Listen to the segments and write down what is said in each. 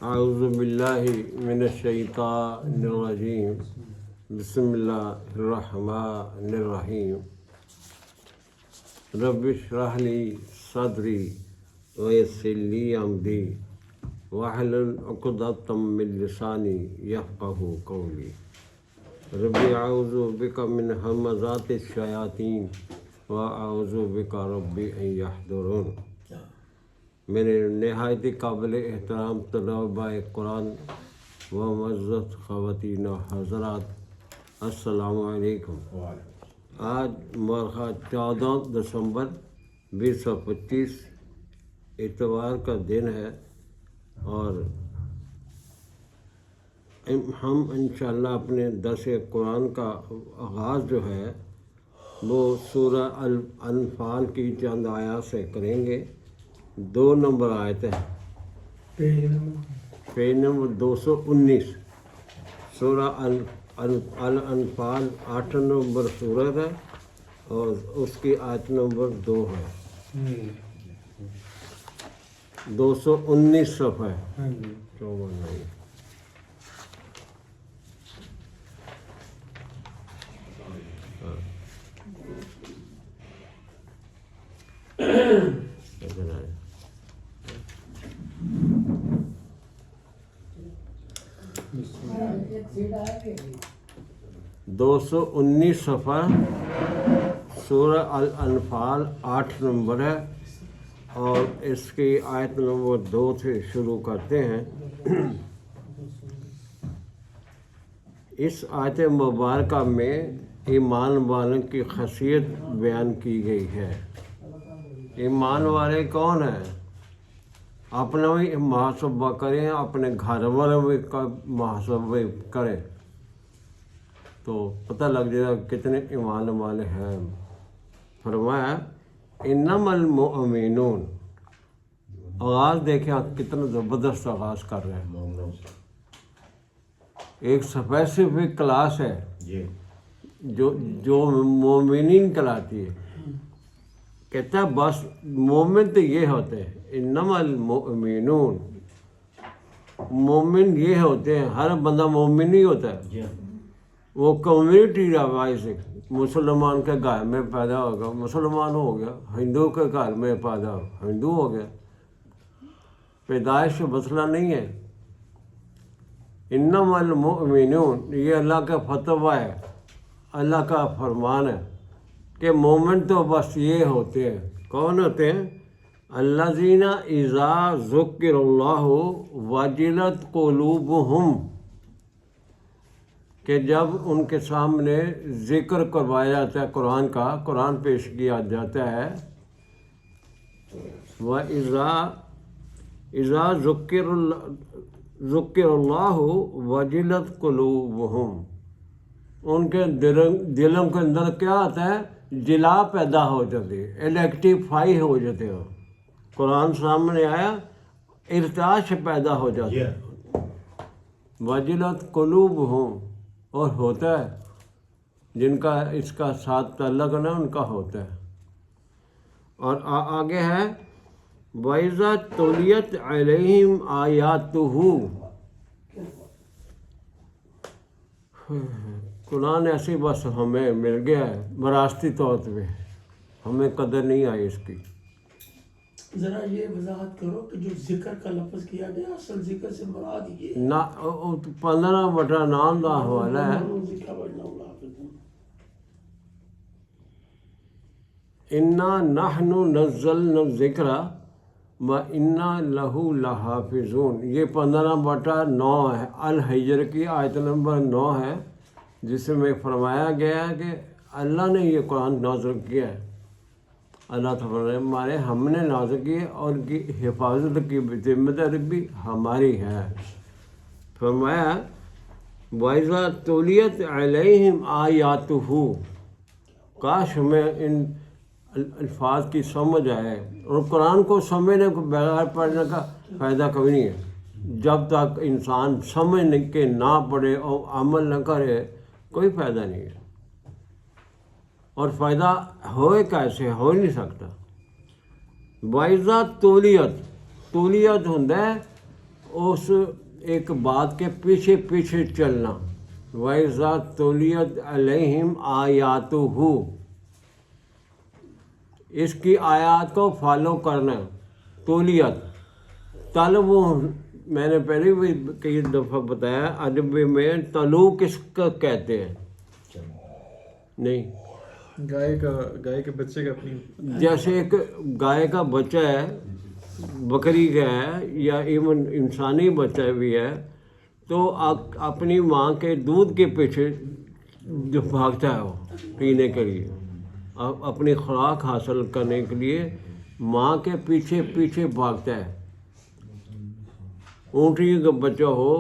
اعوذ باللہ من الشیطان الرجیم بسم اللہ الرحمن الرحیم رب اشرح لی صدری ویسر لی امری واحلل عقدۃ من لسانی یفقہوا قولی رب اعوذ بک من ہمزات الشیاطین واعوذ بک رب ان یحضرون۔ میرے نہایت قابل احترام طلباء قرآن و معزز خواتین و حضرات، السلام علیکم۔ آج مورخہ 14 دسمبر 2025 اتوار کا دن ہے، اور ہم انشاءاللہ اپنے درس قرآن کا آغاز جو ہے وہ سورہ الانفال کی چند آیات سے کریں گے۔ 2 نمبر آیت ہے، پیج نمبر 219، سورہ الانفال 8 نمبر سورت ہے اور اس کی آیت نمبر 2 ہے، 219 صفحہ ہے، 54 نہیں۔ دو سو انیس صفحہ سورہ الانفال 8 نمبر ہے، اور اس کی آیت نمبر 2 سے شروع کرتے ہیں۔ اس آیت مبارکہ میں ایمان والوں کی خاصیت بیان کی گئی ہے۔ ایمان والے کون ہیں؟ اپنا بھی محاسبہ کریں، اپنے گھر والوں بھی محاسبہ کریں تو پتہ لگ جائے گا کتنے ایمان والے ہیں۔ فرمایا انما المؤمنون، آغاز دیکھیں آپ کتنا زبردست آغاز کر رہے ہیں۔ ایک اسپیسیفک کلاس ہے جو مومنین کہلاتی ہے۔ کہتا ہے بس مومن تو یہ ہوتے ہیں، انما المؤمنون، مومن یہ ہوتے ہیں۔ ہر بندہ مومن نہیں ہوتا ہے، وہ کمیونٹی وائز ہے۔ مسلمان کے گھر میں پیدا ہوگا مسلمان ہو گیا، ہندو کے گھر میں پیدا ہو ہندو ہو گیا، پیدائش مسئلہ نہیں ہے۔ انما المؤمنون یہ اللہ کا فتویٰ ہے، اللہ کا فرمان ہے کہ مومن تو بس یہ ہوتے ہیں۔ کون ہوتے ہیں؟ الذین اذا ذکر اللہ وجلت قلوبہم، کہ جب ان کے سامنے ذکر کروایا جاتا ہے قرآن کا، قرآن پیش کیا جاتا ہے، اذا ذکر اللہ وجلت قلوبہم، ان کے دلوں کے اندر کیا آتا ہے؟ جلا پیدا ہو جاتی ہے، الیکٹریفائی ہو جاتے ہو۔ قرآن سامنے آیا، ارتعاش پیدا ہو جاتا ہے۔ وجلت قلوبہم، اور ہوتا ہے جن کا اس کا ساتھ تعلق ہے ان کا ہوتا ہے۔ اور آگے ہے وَإِذَا تُلِيَتْ عَلَيْهِمْ آيَاتُهُ، قرآن ایسی بس ہمیں مل گیا ہے وراثتی طور پہ، ہمیں قدر نہیں آئی اس کی۔ ذرا یہ وضاحت کرو کہ جو ذکر کا لفظ کیا گیا اصل ذکر سے مراد یہ 15/9 کا حوالہ ہے۔ اِنَّا نَحْنُ نَزَّلْنَا الذِّكْرَ وَإِنَّا لَهُ لَحَافِظُونَ، یہ 15/9 ہے، الحجر کی آیت نمبر 9 ہے، جس میں فرمایا گیا ہے کہ اللہ نے یہ قرآن نازل کیا ہے۔ اللہ تعالیٰ ہمارے ہم نے نازل کی ہے، اور ان کی حفاظت کی ذمہ داری بھی ہماری ہے۔ فرمایا وَإِذَا تُلِيَتْ عَلَيْهِمْ آيَاتُهُ، کاش ہمیں ان الفاظ کی سمجھ آئے۔ اور قرآن کو سمجھنے کو بغیر پڑھنے کا فائدہ کبھی نہیں ہے۔ جب تک انسان سمجھ کے نہ پڑھے اور عمل نہ کرے کوئی فائدہ نہیں ہے، اور فائدہ ہوئے کیسے؟ ہو نہیں سکتا۔ وَإِذَا تُلِيَتْ، تولیت ہوندا ہے اس ایک بات کے پیچھے پیچھے چلنا. وَإِذَا تُلِيَتْ عَلَيْهِمْ آيَاتُهُ، اس کی آیات کو فالو کرنا. تولیت طلب، میں نے پہلے بھی کئی دفعہ بتایا عربی میں طلوع کس کا کہتے ہیں؟ نہیں، گائے کے بچے کا اپنی، جیسے ایک گائے کا بچہ ہے، بکری کا ہے، یا ایون انسانی بچہ بھی ہے، تو اپنی ماں کے دودھ کے پیچھے جو بھاگتا ہے وہ پینے کے لیے، اپنی خوراک حاصل کرنے کے لیے ماں کے پیچھے پیچھے بھاگتا ہے. اونٹی کا بچہ ہو،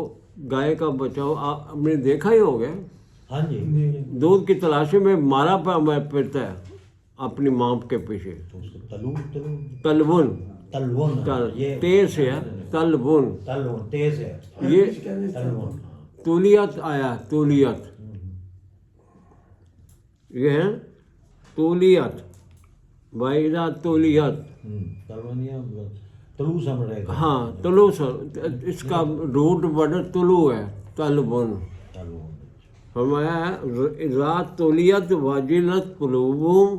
گائے کا بچہ ہو، آپ نے دیکھا ہی ہوگا، ہاں جی، دودھ کی تلاشی میں مارا پھرتا ہے اپنی ماں کے پیچھے. تلون تیز ہے، تلون تیز ہے. یہ تولیت آیا، تولیت یہ ہے تولیت. وَإِذَا تولیت، طلوع سمجھ رہے تھے. ہاں طلوع اس کا روٹ ورڈ طلوع ہے، تلون. فرمایا اذا تولیت وجلت قلوبہم،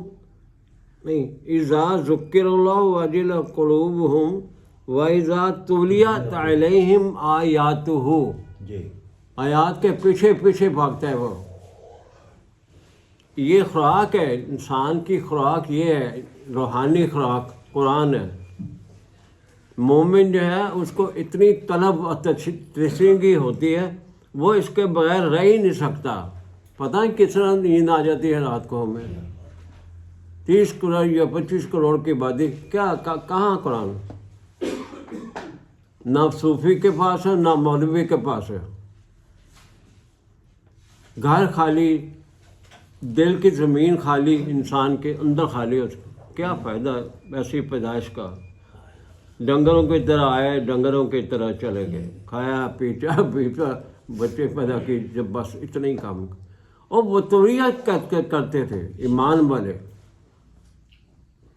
نہیں، اذا ذکر اللہ وجلت قلوبہم واذا تولیت علیہم آیاتہ. جی، آیات کے پیچھے پیچھے بھاگتا ہے وہ. یہ خوراک ہے انسان کی، خوراک یہ ہے، روحانی خوراک قرآن ہے. مومن جو ہے اس کو اتنی طلب اور تشنگی ہوتی ہے، وہ اس کے بغیر رہ ہی نہیں سکتا. پتہ ہے کس طرح نیند آ جاتی ہے رات کو ہمیں. 30 کروڑ یا 25 کروڑ کی آبادی، کیا کہاں قرآن؟ نہ صوفی کے پاس ہے، نہ مولوی کے پاس ہے. گھر خالی، دل کی زمین خالی، انسان کے اندر خالی. اس کو کیا فائدہ ایسی پیدائش کا؟ ڈنگروں کی طرح آئے، ڈنگروں کی طرح چلے گئے، کھایا پیٹا بچے پیدا کی، جب بس اتنا ہی کام. اور وہ تولیت کرتے تھے ایمان والے.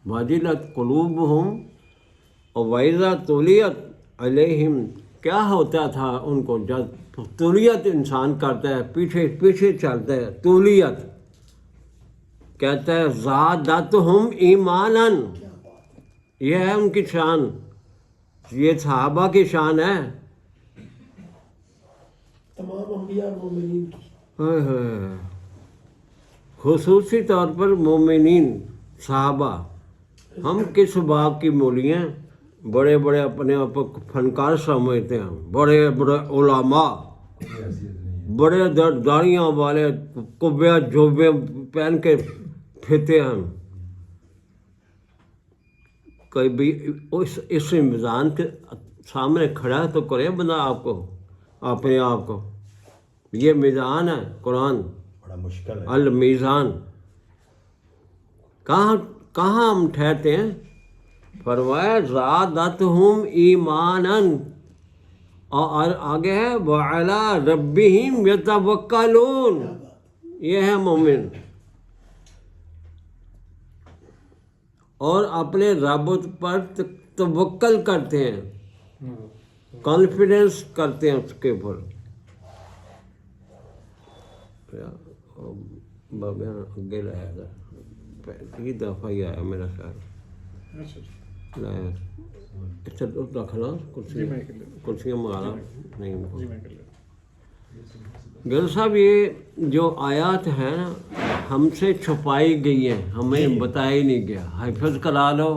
وجلت قلوبہم، اور وَإِذَا تُلِيَتْ عَلَيْهِمْ، کیا ہوتا تھا ان کو جب تولیت انسان کرتا ہے، پیچھے پیچھے چلتا ہے. تولیت کہتا ہے زادتہم ایماناً، یہ ہے ان کی شان، یہ صحابہ کی شان ہے. تمام انبیاء اور مومنین کی. خصوصی طور پر مومنین صحابہ. ہم کس باب کی مولی ہیں؟ بڑے بڑے اپنے آپ کو فنکار سمجھتے ہیں، بڑے بڑے علماء، بڑے داڑیاں والے، کبے جوبے پہن کے پھرتے ہیں. کوئی بھی اس میزان کے سامنے کھڑا تو کرے بندہ آپ کو، اپنے آپ کو. یہ میزان ہے قرآن، بڑا مشکل ہے. المیزان. کہاں ہم ٹھہرتے ہیں؟ فرمایا زادتہم ایماناً، اور آگے ہے وعلی ربہم یتوکلون. یہ ہے مومن، اور اپنے رب پر توکل کرتے ہیں، کانفیڈنس کرتے ہیں اس کے اوپر. آگے لایا گا، پہلی دفعہ ہی آیا میرا خیال. لایا اچھا رکھنا، کرسیاں منگانا نہیں. گر صاحب یہ جو آیات ہیں ہم سے چھپائی گئی ہیں، ہمیں بتایا ہی نہیں گیا. حفظ کرا لو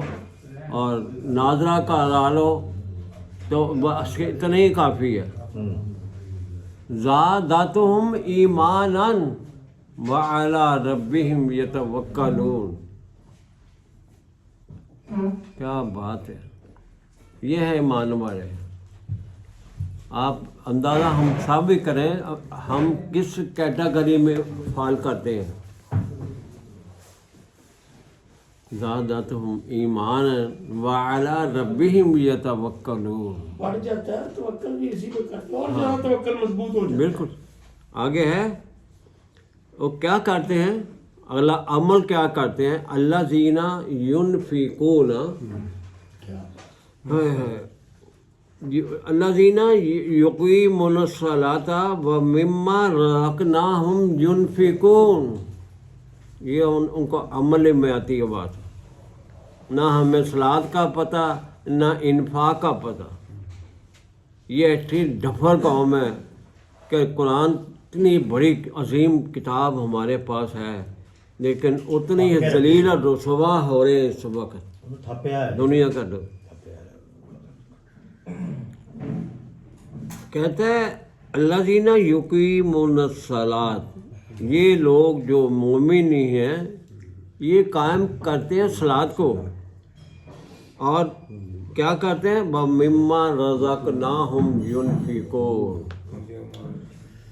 اور ناظرہ کرا لو تو بس اتنا ہی کافی ہے. زادتہم ایماناً وعلی ربہم یتوکلون. کیا بات ہے، یہ ہے ایمان والے. آپ اندازہ ہم سب بھی کریں ہم کس کیٹیگری میں فال کرتے ہیں. زادتہم ایمانا وعلی ربہم یتوکلون. بڑھ جاتا ہے توکل بھی اسی پہ کرتے ہیں، اور زیادہ توکل مضبوط ہو جاتا ہے. بالکل. آگے ہے وہ کیا کرتے ہیں، اگلا عمل کیا کرتے ہیں. الذین ینفقون، الذین یقیمون الصلاۃ ومما رزقناہم ینفقون، یہ ان کو عمل میں آتی ہے بات، نہ ہمیں صلاۃ کا پتہ نہ انفاق کا پتہ۔ یہ ایسی ڈفر قوم ہے کہ قرآن اتنی بڑی عظیم کتاب ہمارے پاس ہے لیکن اتنی ہی ذلیل اور رسوا ہو رہے ہیں اس وقت تھپیا ہے دنیا کا لوگ۔ کہتے ہیں الذین یقیمون الصلاۃ، یہ لوگ جو مومن ہی ہیں یہ قائم کرتے ہیں صلاۃ کو، اور کیا کرتے ہیں وَمِمَّا رَزَقْنَاهُمْ يُنْفِقُونَ،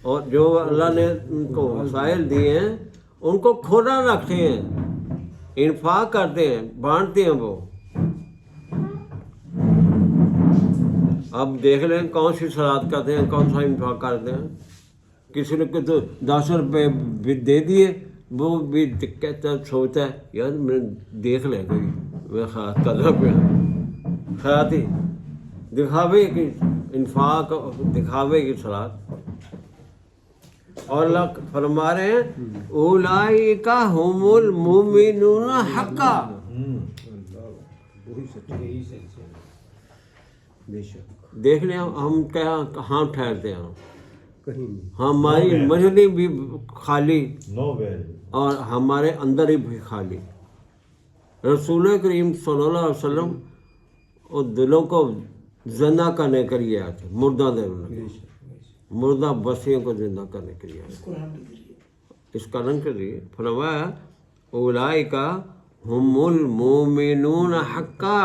اور جو اللہ نے ان کو وسائل دیے ہیں ان کو کھولا رکھتے ہیں، انفاق کرتے ہیں، بانٹتے ہیں وہ۔ اب دیکھ لیں کون سی صلاۃ کرتے ہیں، کون سا انفاق کرتے ہیں۔ کسی نے تو 10 روپے بھی دے دیے، وہ بھی کہتا سوچتا ہے یار میں دیکھ لے کوئی میں خیرات کر رہا پہ خیراتی دکھاوے کی انفاق، دکھاوے کی صلاۃ۔ اور اللہ فرما رہے ہیں اولئک ہم المؤمنون حقا، دیکھ لیں ہم کہاں ٹھہرتے ہیں، ہماری مجھلی بھی خالی نو ویل اور ہمارے اندر ہی بھی خالی۔ رسول کریم صلی اللہ علیہ وسلم اور دلوں کو زندہ کرنے کے لیے آئے تھے، مردہ بستیوں کو زندہ کرنے کے لیے آئے تھے۔ اس قرآن کے لیے فرمایا اولئک ہم المؤمنون حقا،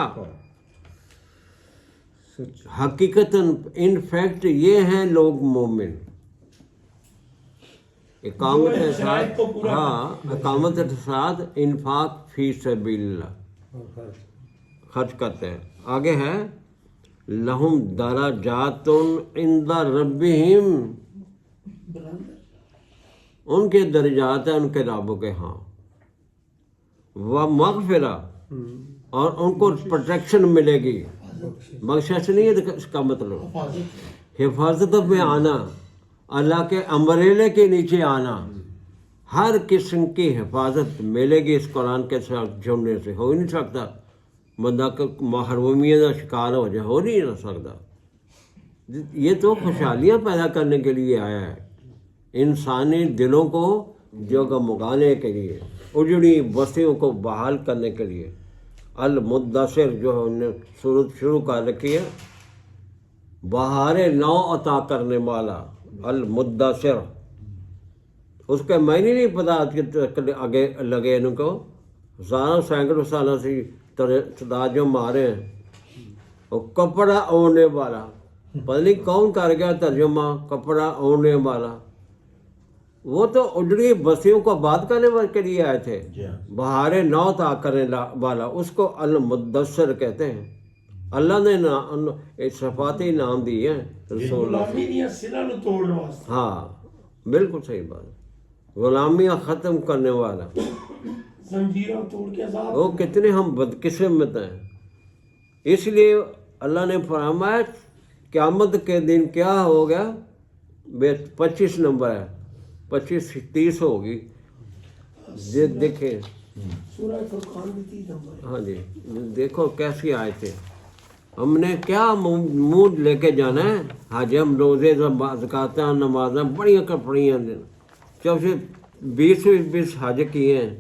حقیقتاً ان فیکٹ یہ ہیں لوگ مومن۔ اقامت ساتھ، ہاں اقامت ساتھ انفاق فی سبیل اللہ خرچ کرتے ہیں۔ آگے ہے لہم درجات عند ربہم، ان کے درجات ہیں ان کے رب کے ہاں، و مغفرہ، اور ان کو پروٹیکشن ملے گی۔ بخشش نہیں ہے اس کا مطلب حفاظت میں آنا، اللہ کے امبریلے کے نیچے آنا، ہر قسم کی حفاظت ملے گی اس قرآن کے ساتھ جڑنے سے۔ ہو ہی نہیں سکتا بندہ کو محرومیت کا شکار ہو جائے، ہو نہیں سکتا۔ یہ تو خوشحالیاں پیدا کرنے کے لیے آیا ہے، انسانی دلوں کو جگمگانے کے لیے، اجڑی بستیوں کو بحال کرنے کے لیے۔ المدثر جو ہم نے صورت شروع کر رکھی ہے، بہار نو عطا کرنے والا المدثر، اس کے معنی نہیں پتا آگے لگے ان کو، ہزاروں سینکڑوں سالوں سے تراجم مارے ہیں۔ اور کپڑا اوڑھنے والا، پتہ نہیں کون کر گیا ترجمہ کپڑا اوڑھنے والا، وہ تو اجڑی بستیوں کو آباد کرنے کے لیے آئے تھے۔ بہار نو عطا کرنے والا، اس کو المدثر کہتے ہیں۔ اللہ نے صفاتی نام دیے ہیں رسول اللہ۔ ہاں بالکل صحیح بات، غلامیاں ختم کرنے والا۔ وہ کتنے ہم بدقسمت ہیں، اس لیے اللہ نے فرمایا قیامت کے دن کیا ہو گیا، 25 نمبر ہے، 25-30 ہوگی، دیکھیں سورہ فرقان میں 30 نمبر ہے۔ ہاں جی دیکھو کیسی آئے تھے۔ ہم نے کیا منہ لے کے جانا ہے، حج ہم روزے زکاتیں نمازیں بڑی کپڑیاں دیں، جب سے 20 حج کیے ہیں،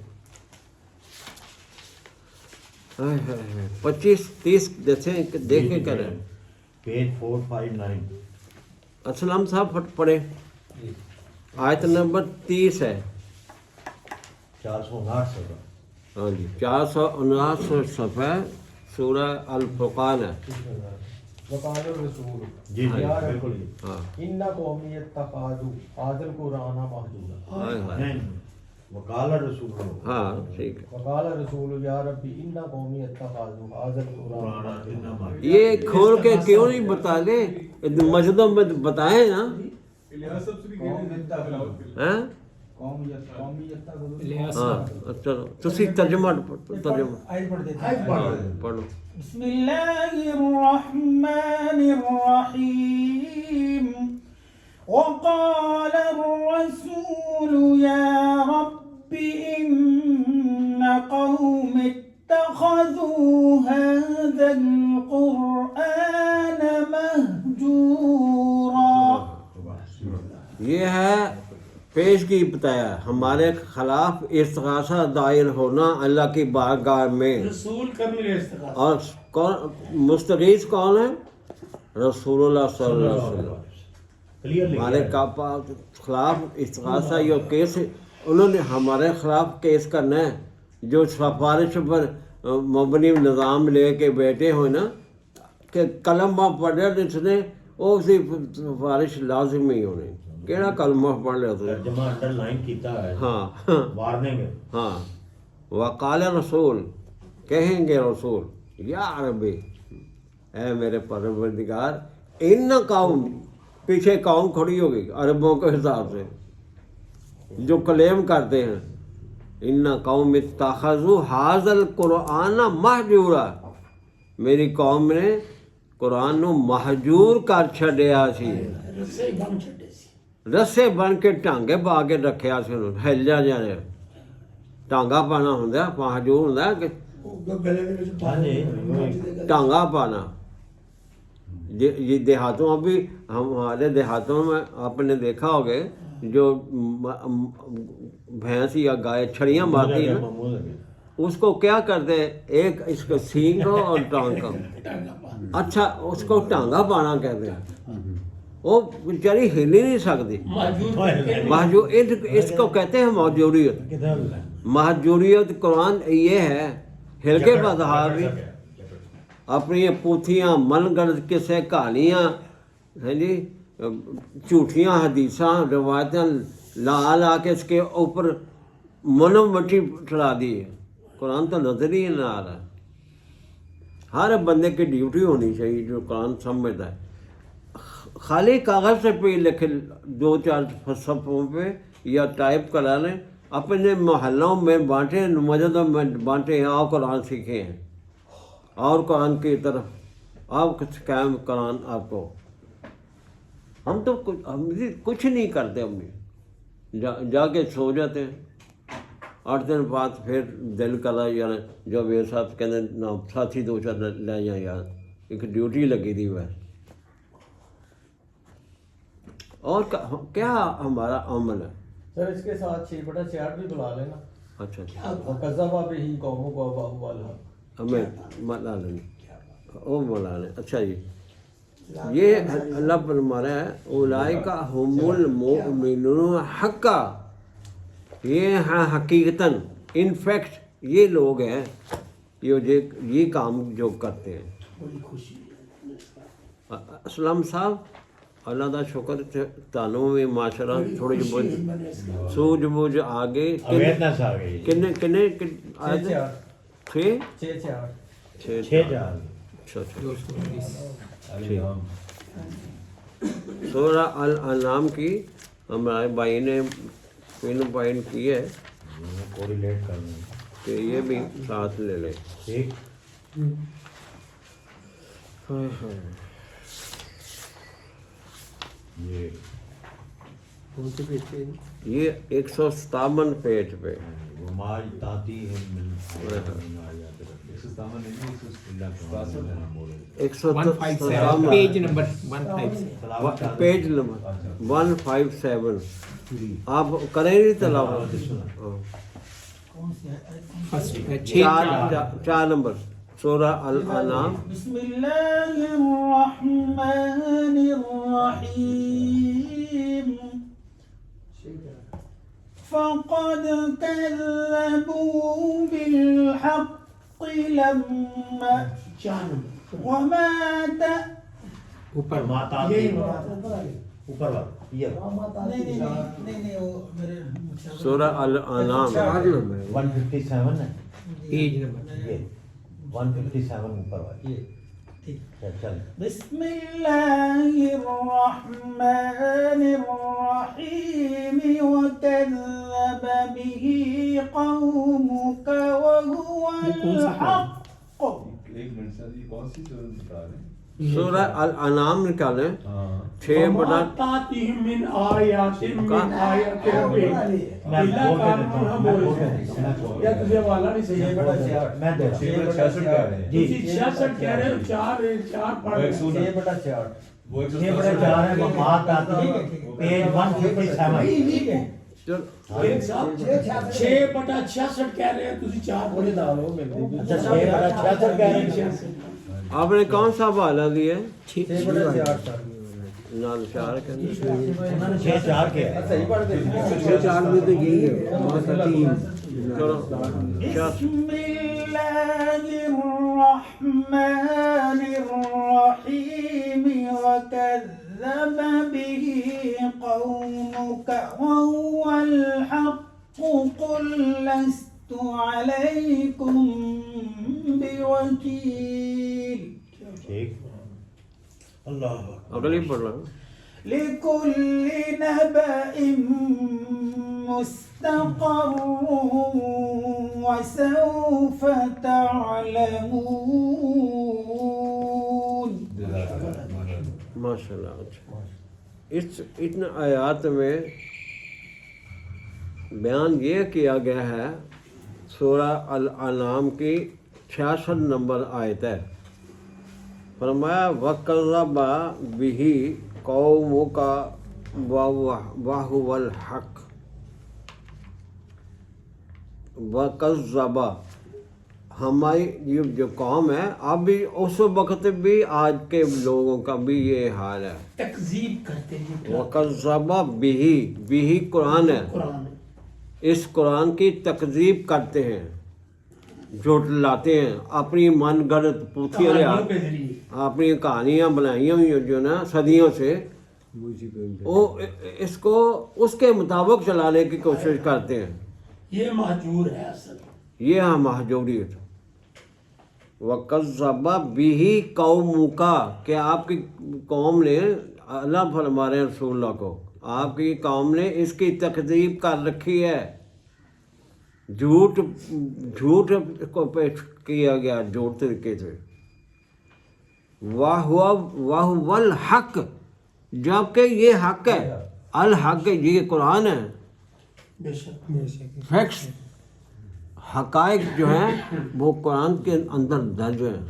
25-30 دیکھیں کریں۔ پیج 459 اسلام صاحب پڑھے، آیت نمبر 30 ہے۔ 459 صفحہ، ہاں جی 459 صفحہ سورہ الفرقان ہے۔ وقال الرسول جی جی یا رب بالکل جی۔ ہاں ان قومی اتخذوا هذا القرآن مهجورا ہائے ہائے، نہیں، وقال رسول ہاں ٹھیک ہے۔ وقال الرسول یا رب ان قومی اتخذوا هذا القرآن یہ کھول کے کیوں نہیں بتا دے، مسجدوں میں بتائیں نا، ہیں؟ ہاں چلو تسی ترجمہ آیت پڑھ دیتے ہیں۔ پڑھو۔ بسم اللہ الرحمن الرحيم وقال الرسول يا رب إن قوم اتخذوا هذا القرآن مهجورا. یہ ہے پیش کی بتایا ہمارے خلاف استغاثہ دائر ہونا اللہ کی بارگاہ میں. رسول کرنے کا استغاثہ. اور مستغیث کون ہے؟ رسول اللہ صلی اللہ علیہ وسلم. ہمارے خلاف استغاثہ یہ کیس انہوں نے ہمارے خلاف کیس کرنا ہے. جو سفارش پر مبنی نظام لے کے بیٹھے ہوئے نا کہ کلمہ پڑھے جس نے وہ اسی سفارش لازمی ہونے. کیڑا کلمہ پڑھ لیا تو ترجمہ انڈر لائن کیتا ہے. ہاں وارننگ ہے. ہاں وقال رسول کہیں گے رسول یا عربی اے میرے پروردگار ان قوم پیچھے قوم کھڑی ہوگی عربوں کے حساب سے جو کلیم کرتے ہیں ان قوم اتخذوا ھذا القرآن مہجورا. میری قوم نے قرآن نو محجور کر چھڈیا سی. رسے بن چھڈے سی. رسے بن کے ٹانگے پا کے رکھیا سی انہوں. ہل جا جانے ٹانگا پانا ہوندا محجور ہوندا کہ وہ گلے دے وچ پا جی. ٹانگا پانا. یہ دیہاتوں ابھی ہمارے دیہاتوں میں آپ نے دیکھا ہوگا جو بھینس یا گائے چھڑیاں مارتی ہیں اس کو کیا کرتے ہیں ایک اس کو سینگ ہو اور ٹانگ کا. اچھا اس کو ٹانگا پانا کہتے ہیں. وہ بیچاری ہل ہی نہیں سکتی. محجور اس کو کہتے ہیں محجوریت. محجوریت قرآن یہ ہے ہل کے بظاہر اپنی پوتھیاں من گڑھ قصے کہانیاں ہیں جی جھوٹیاں حدیثاں روایتیں لا کے اس کے اوپر منم مٹی چڑھا دی ہے. قرآن تو نظر ہی نہ آ رہا ہے. ہر بندے کی ڈیوٹی ہونی چاہیے جو قرآن سمجھتا ہے. خالی کاغذ سے پہ لکھے 2-4 صفحوں پہ یا ٹائپ کرا لیں اپنے محلوں میں بانٹیں مسجدوں میں بانٹیں آؤ قرآن سیکھے ہیں اور قرآن کی طرف آپ قائم قرآن آپ کو. ہم تو کچھ نہیں کرتے. ہم جا کے سو جاتے ہیں 8 دن بعد پھر دل کرا یار جو میرے ساتھ کہتے نہ ساتھی 2-4 لے جائیں یار ایک ڈیوٹی لگی تھی بس. اور کیا ہمارا عمل ہے. سر اس کے ساتھ 6/66 بھی بلا لینا. اچھا اچھا وَكَذَّبَ بِهِ قَوْمُكَ وَهُوَ الْحَقُّ. ہمیں ملا لیں وہ ملا لیں. اچھا جی یہ اللہ فرما رہا ہے اولئک ھم المؤمنون حقا. یہ ہیں حقیقتاً انفیکٹ یہ لوگ ہیں یہ کام جو کرتے ہیں. بڑی خوشی ہے. اسلام صاحب اللہ کا شکر تانوں میں معاشرہ تھوڑی بہت سوجھ بوجھ آ گئی. اویئرنیس آ گئی. کنے آئے تھے 6 سورہ الانعام کی ہمارے بھائی نے پن پوائنٹ کی ہے کوریلیٹ کرنا کہ یہ بھی ساتھ لے لیں. ٹھیک. یہ 157 پیج پہ وماج تاتی ہے من 157 پیج نمبر 157. پیج نمبر 157 آپ کریں گے تلاوت. 4 نمبر سورہ الانعام. بسم اللہ الرحمن الرحیم. فقد كذبوا بالحق لما وما اوپر ماتا اوپر والا یہ سورہ الانعام 157 ہے. پیج نمبر یہ 157 اوپر والا. چل. بسم اللہ الرحمن الرحیم وكذب به قومك وهو الحق. ایک منٹ سر یہ کون سی صورت بتا رہے ہیں؟ سورہ الانعام نکالیں 6 بٹا تاتihim min ayatin min ayati rabbihim illa kanu hum ya تجھے والا نہیں صحیح ہے میں دے رہا ہوں 66 کہہ رہے ہیں جی 66 کہہ رہے ہو 4 پڑھ رہے ہیں 6/4 وہ 6/4 ہے وفات آتی ہے پیج 157 6/66 کہہ رہے ہیں تسی 4 پڑھے دال ہو ملتی اچھا 6/66 کہہ رہے ہیں آپ نے کون سا حوالہ دیا 6/4 نال اشارہ کریں 6/4 کے ہے صحیح پڑھتے ہیں 4 میں تو یہی ہے چلو بسم الله الرحمن الرحيم وكذب به قومك وهو الحق قل لست عليكم بوكيل ٹھیک اللہ اگلی پڑھ رہا ہوں لكل نبأ مستقر وسوف تعلمون ماشاء اللہ. ان آیات میں بیان یہ کیا گیا ہے سورہ الانعام کی 66 نمبر آیت ہے. فرمایا وَكَذَّبَ بِهِ قَوْمُكَ وَهُوَ الْحَقُّ. وَكَذَّبَ ہماری یہ جو قوم ہے اب بھی اس وقت بھی آج کے لوگوں کا بھی یہ حال ہے. تکذیب کرتے ہیں وَكَذَّبَ بِهِ قرآن ہے. قرآن اس قرآن کی تکذیب کرتے ہیں جھٹلاتے ہیں اپنی من گڑت پوتھیاں کہانیوں کے ذریعے اپنی کہانیاں بنائی ہوئی جو نا صدیوں سے وہ اس کو اس کے مطابق چلانے کی کوشش کرتے ہیں. یہ مہجور ہے اصل یہ ہے مہجوریت. وَكَذَّبَ بِهِ قَوْمُكَ کہ آپ کی قوم نے اللہ فرما رہے ہیں رسول اللہ کو آپ کی قوم نے اس کی تکذیب کر رکھی ہے. جھوٹ کو پیش کیا گیا جھوٹ طریقے سے. وَهُوَ الْحَقُّ جبکہ یہ حق ہے. الحق یہ قرآن ہے. بے شک فیکٹس حقائق جو ہیں وہ قرآن کے اندر درج ہیں.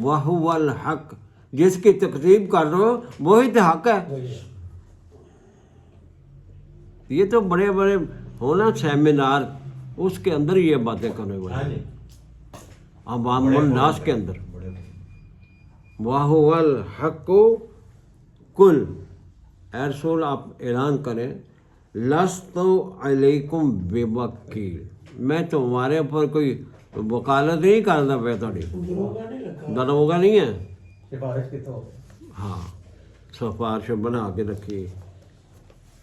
وَهُوَ الْحَقُّ جس کی تکذیب کر رہے ہو وہی تو حق ہے. یہ تو بڑے بڑے ہونا سیمینار اس کے اندر یہ باتیں کرنے والے عوام الناس کے اندر. وَهُوَ الْحَقُّ قُلْ اے رسول آپ اعلان کریں لست علیکم بوکیل میں تمہارے اوپر کوئی وکالت نہیں کرتا پہ تھوڑی دروگا نہیں لگا دروگا نہیں ہے. سفارش کی تو ہاں سفارش بنا کے رکھی.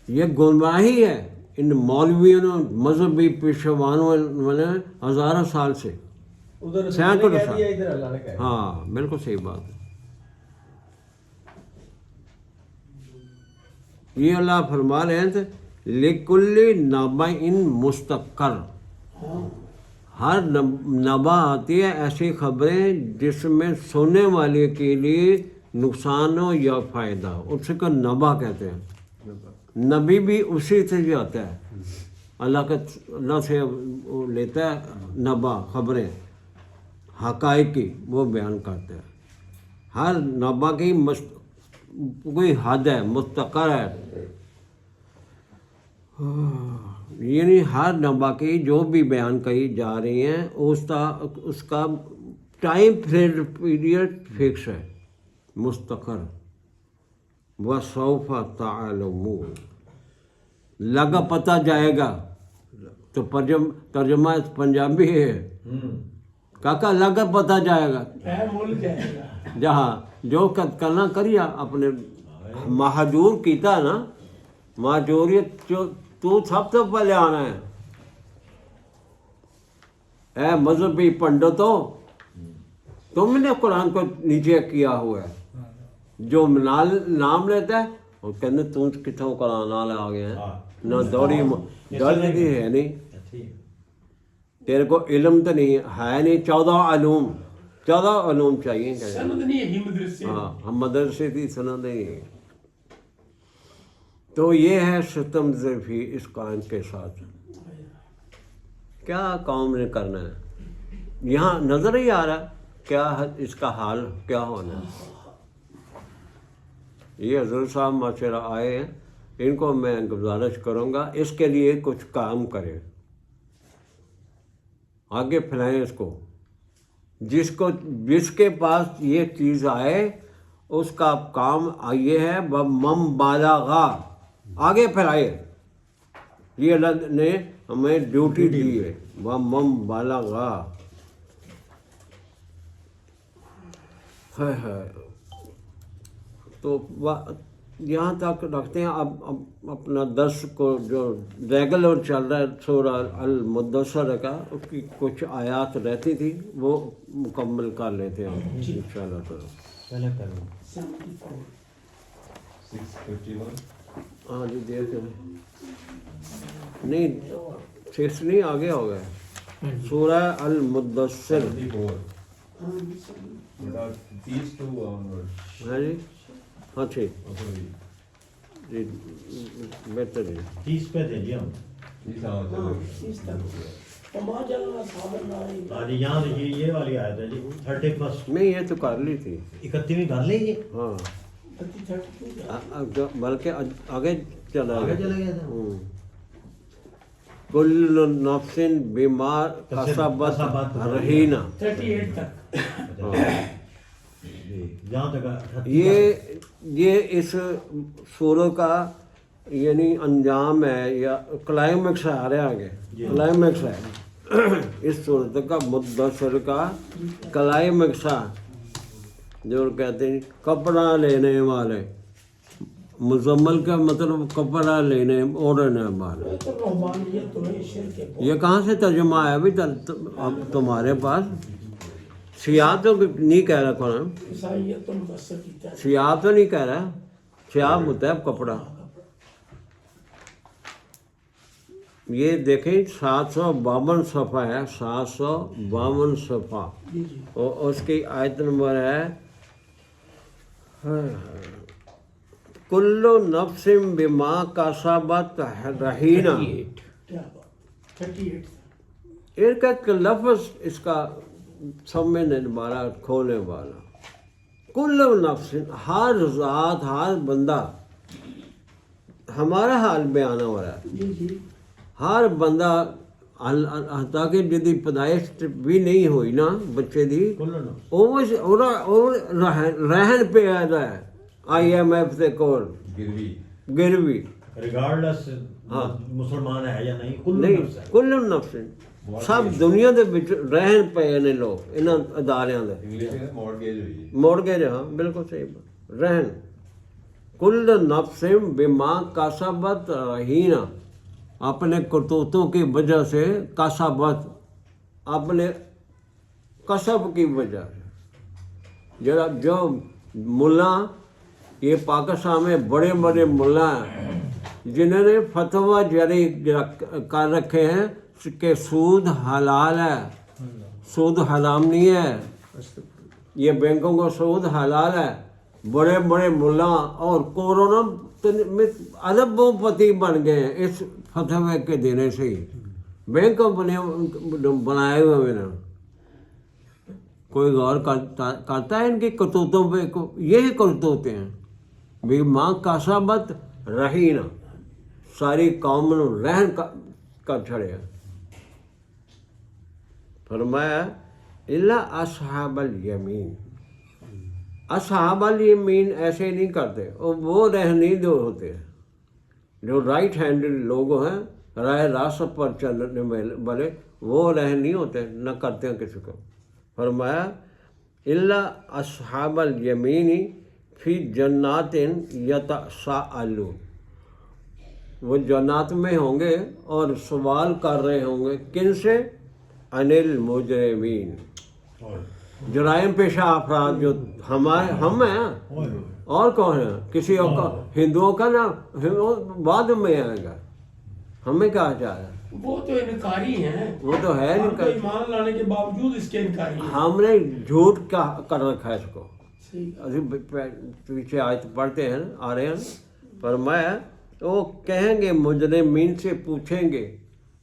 یہ گمراہی ہے ان مولویوں نے مذہبی پیشوانوں نے ہزاروں سال سے ادھر سینکڑوں کہہ سال. دیا ادھر اللہ نے کہا ہاں بالکل صحیح بات ہے. یہ اللہ فرما رہے ہیں لِكُلِّ نَبَإٍ مُسْتَقَرٍ ہر نبا آتی ہے ایسی خبریں جس میں سننے والے کے لیے نقصان ہو یا فائدہ ہو اس کو نبا کہتے ہیں. نبی بھی اسی سے ہی آتا ہے اللہ سے وہ لیتا ہے نبا خبریں حقائق کی وہ بیان کرتا ہے. ہر نبا کی کوئی حد ہے مستقر ہے یعنی ہر نبا کی جو بھی بیان کی جا رہی ہیں اس کا ٹائم پیریڈ فکس ہے مستقر. وَسَوْفَ تَعْلَمُونَ لگا پتہ جائے گا تو ترجمہ پنجابی ہے کاکا لگا پتہ جائے گا ہے مول جائے گا جہاں جو کرنا کریا اپنے مہجور کیتا نا مہجوریت جو تو سب سے پہلے آنا ہے. اے مذہبی پنڈتوں تم نے قرآن کو نیچے کیا ہوا ہے. جو نام لیتا ہے وہ کہنے تم کتوں قرآن آ گیا ہے نہ دوڑی کی ہے نہیں تیرے کو علم تو نہیں ہے نہیں. 14 علوم 14 علوم چاہیے. سند نہیں ہے مدرسے. ہاں ہم مدرسے کی سند نہیں ہے. تو یہ ہے ستم ظرفی اس قائم کے ساتھ. کیا قوم نے کرنا ہے یہاں نظر ہی آ رہا کیا اس کا حال کیا ہونا ہے. یہ حضرت صاحب ماشاءاللہ آئے ہیں, ان کو میں گزارش کروں گا اس کے لیے کچھ کام کریں, آگے پھیلائیں اس کو. جس کے پاس یہ چیز آئے اس کا کام یہ ہے مم بالغا, آگے پھیلائے. یہ اللہ نے ہمیں ڈیوٹی دی ہے مم بالغا. تو یہاں تک رکھتے ہیں. اب اپنا درس کو جو ریگولر چل رہا ہے سورہ المدثر کا, اس کی کچھ آیات رہتی تھی وہ مکمل کر لیتے ہیں انشاءاللہ تعالی. پہلے کر لیں 651. ہاں جی دیکھ نہیں 6 نہیں آگے ہو گئے. سورہ المدثر 74. These two onwards. ہے جی. ہاں ٹھیک Also, جی بہتر ہے. 30 پہ دے دیا ہم. these are the وما جعلنا أصحاب النار آج یہاں سے یہ والی آیت ہے جی 31. میں یہ تو کر لی تھی. 31ویں کر لیں گے. ہاں 32 بلکہ آگے چلا آگے گیا. چلے گئے تھے. کل نفس بما کسبت رہینہ. 38 تک. جہاں تک یہ اس سورہ کا یعنی انجام ہے یا کلائمیکس آ رہا ہے آگے. کلائمیکس ہے اس صورت کا مدثر کا کلائمیکس ہے, جو کہتے ہیں کپڑا لینے والے. مزمل کا مطلب کپڑا لینے اوڑھنے والے. تو رحمانیت تو نہیں شرک ہے. یہ کہاں سے ترجمہ ہے ابھی اب تمہارے پاس؟ سیاہ تو نہیں کہہ رہا قرآن, عیسائیت تو مبصر کیتا ہے. سیاہ تو نہیں کہہ رہا. سیاہ ہوتا ہے کپڑا. یہ دیکھیں 752 صفحہ ہے, 752 صفحہ. جی جی اور اس کی آیت نمبر ہے کل نفس بما کسبت رہینہ. کیا بات 38 تک. ایک ایک لفظ اس کا سمجھنے والا کھولنے والا. کل نفس ہر ذات ہر بندہ, ہمارا حال بیان ہو رہا ہے. جی جی ہر بندہ تاکہ جدی پیدائش بھی نہیں ہوئی نا بچے دی, رہن پہ آ رہا ہے IMF سے کول گروی. ریگارڈلس ہاں مسلمان ہے یا نہیں, کل نہیں نفس ہے. کل نفس سب دنیا دے وچ رہن پے نے لوگ انہاں اداریاں دے. English میں mortgage ہوئی ہے. مورگیج, ہاں بالکل صحیح بات. رہن کل نفس بما کسبت رہینہ, اپنے کرتوتوں کی وجہ سے کسبت, اپنے کسب کی وجہ سے. جو ملا یہ پاکستان میں بڑے بڑے ملا ہیں جنہوں نے فتویٰ جاری کر رکھے ہیں کہ سود حلال ہے, سود حرام نہیں ہے. یہ بینکوں کو سود حلال ہے. بڑے بڑے ملا اور کورونا میں اربوں پتی بن گئے ہیں اس فتوے کے دینے سے ہی. بینک بنائے ہوئے میں نے کوئی غور کرتا ہے ان کی کرتوتوں پہ؟ یہی کرتوتے ہیں بھی ماں کسبت رہینہ, ساری قوم نو رہن کر چھڑیا. فرمایا الا اصحاب الیمین. اصحاب الیمین ایسے نہیں کرتے, وہ رہنی دو ہوتے ہیں جو رائٹ ہینڈڈ لوگ ہیں, رائے راست پر چلنے والے, وہ رہنی ہوتے ہیں, نہ کرتے ہیں کسی کو. فرمایا الا اصحاب الیمین فی جنات یتساءلون. وہ جنات میں ہوں گے اور سوال کر رہے ہوں گے کن سے؟ عن المجرمین, جرائم پیشہ افراد جو ہم ہیں. اور کون ہیں؟ کسی اور کا, ہندوؤں کا نا بعد میں آئے گا. ہمیں کہا جا رہا ہے وہ تو انکاری ہیں، وہ تو ہے ہم تو انکاری۔ ایمان لانے کے باوجود اس کے انکاری ہیں۔ ہم نے جھوٹ کا کر رکھا ہے اس کو۔ صحیح۔ ابھی پیچھے آیت پڑھتے ہیں، آ رہے ہیں، فرمایا وہ کہیں گے، مجرمین سے پوچھیں گے،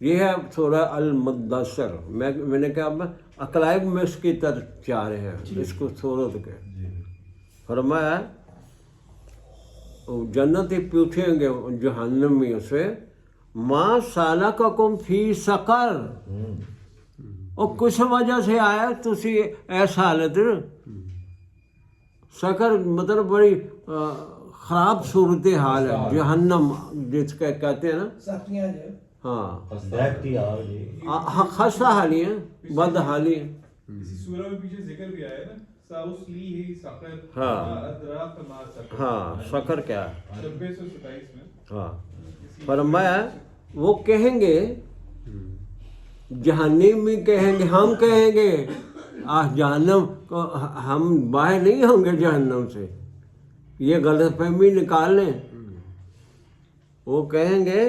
یہ ہے سورہ المدثر، میں نے کہا اقلائب میں اس کی طرف جا رہے ہیں اس کو سورت کے۔ فرمایا جنتی پوچھیں گے جہنمیوں سے، ما سالککم فی سقر، اور کس وجہ سے آیا تسی ایس حالت؟ سقر مطلب بڑی خراب صورت حال ہے، جہنم جس کا کہتے ہیں نا، سختیاں جو ہاں دیکھتی آؤ جی، خستہ حالی ہے، بد حالی ہے۔ اسی سورہ میں پیچھے ذکر بھی آیا نا، ساؤسلیہ سقر، ہاں۔ ما ادراک ما سقر، ہاں سقر کیا ہے؟ 9027 میں۔ ہاں فرمایا وہ کہیں گے، جہنمی کہیں گے، ہم کہیں گے جہنم کو ہم باہر نہیں ہوں گے جہنم سے، یہ غلط فہمی نکال لیں۔ وہ کہیں گے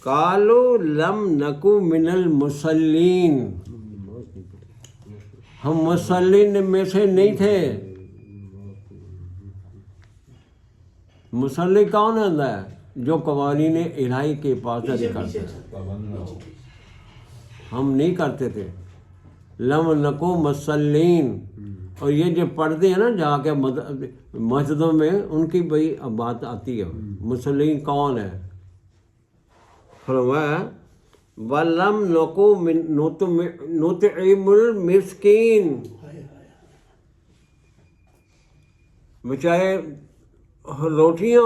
قالوا لم نکو من المصلین، ہم مصلین میں سے نہیں تھے۔ مصلی کون ہوتا ہے؟ جو قوانین الہی کے پاس نہیں کرتا، ہم نہیں کرتے تھے۔ لم نکو مصلین، اور یہ جو پڑھتے ہیں نا جا کے مسجدوں میں، ان کی بڑی بات آتی ہے، مصلین کون ہے؟ فرمایا وَلَمْ نَكُ نُطْعِمُ الْمِسْكِينَ، بیچارے روٹیاں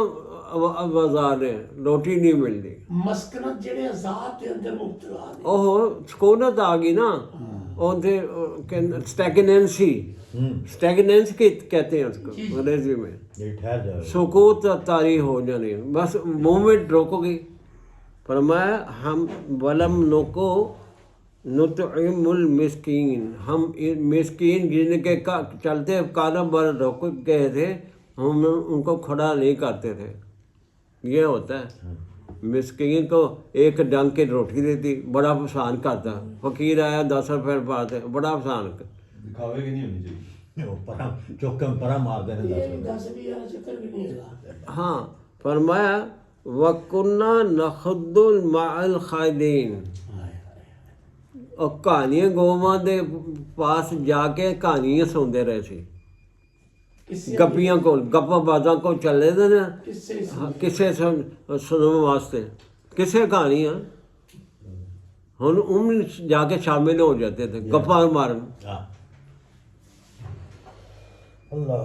بازار ہیں، روٹی نہیں ملتی، مسکنت جڑے ذات کے اندر مبتلا نے، اوہ سکونت آ گئی نا، اسٹیگنینسی، اسٹیگنینس کہتے ہیں اس کو انگریزی میں، یہ ٹھہر جاؤ، سکوت طاری ہو جانی، بس مومنٹ روکو گئی۔ فرمایا ہم ولم نکو نطعم المسکین، ہم مسکین جن کے چلتے کاروبار روک گئے تھے، ہم ان کو کھڑا نہیں کرتے تھے۔ یہ ہوتا ہے مسکین کو ایک ڈنگ کی روٹی دیتی، بڑا آسان کرتا، فقیر آیا 10 روپے پاتے، بڑا آسان۔ دکھاوے کی نہیں ہونی چاہیے، وہ پرا چوکم پرا مار دینے یہ دا 10 بھی یار چکر بھی نہیں لگا۔ ہاں فرمایا وَكُنَّا نَخُضُّ مَعَ الْخَائِضِينَ، اور کہانیاں گوواں دے پاس جا کے کہانیاں سنتے رہے سی، گپیاں کو، گپا بازاں کو چلے دے نا، کسے سننے واسطے، کسے کہانیاں ہن ان جا کے شامل ہو جاتے تھے گپا مارن، اللہ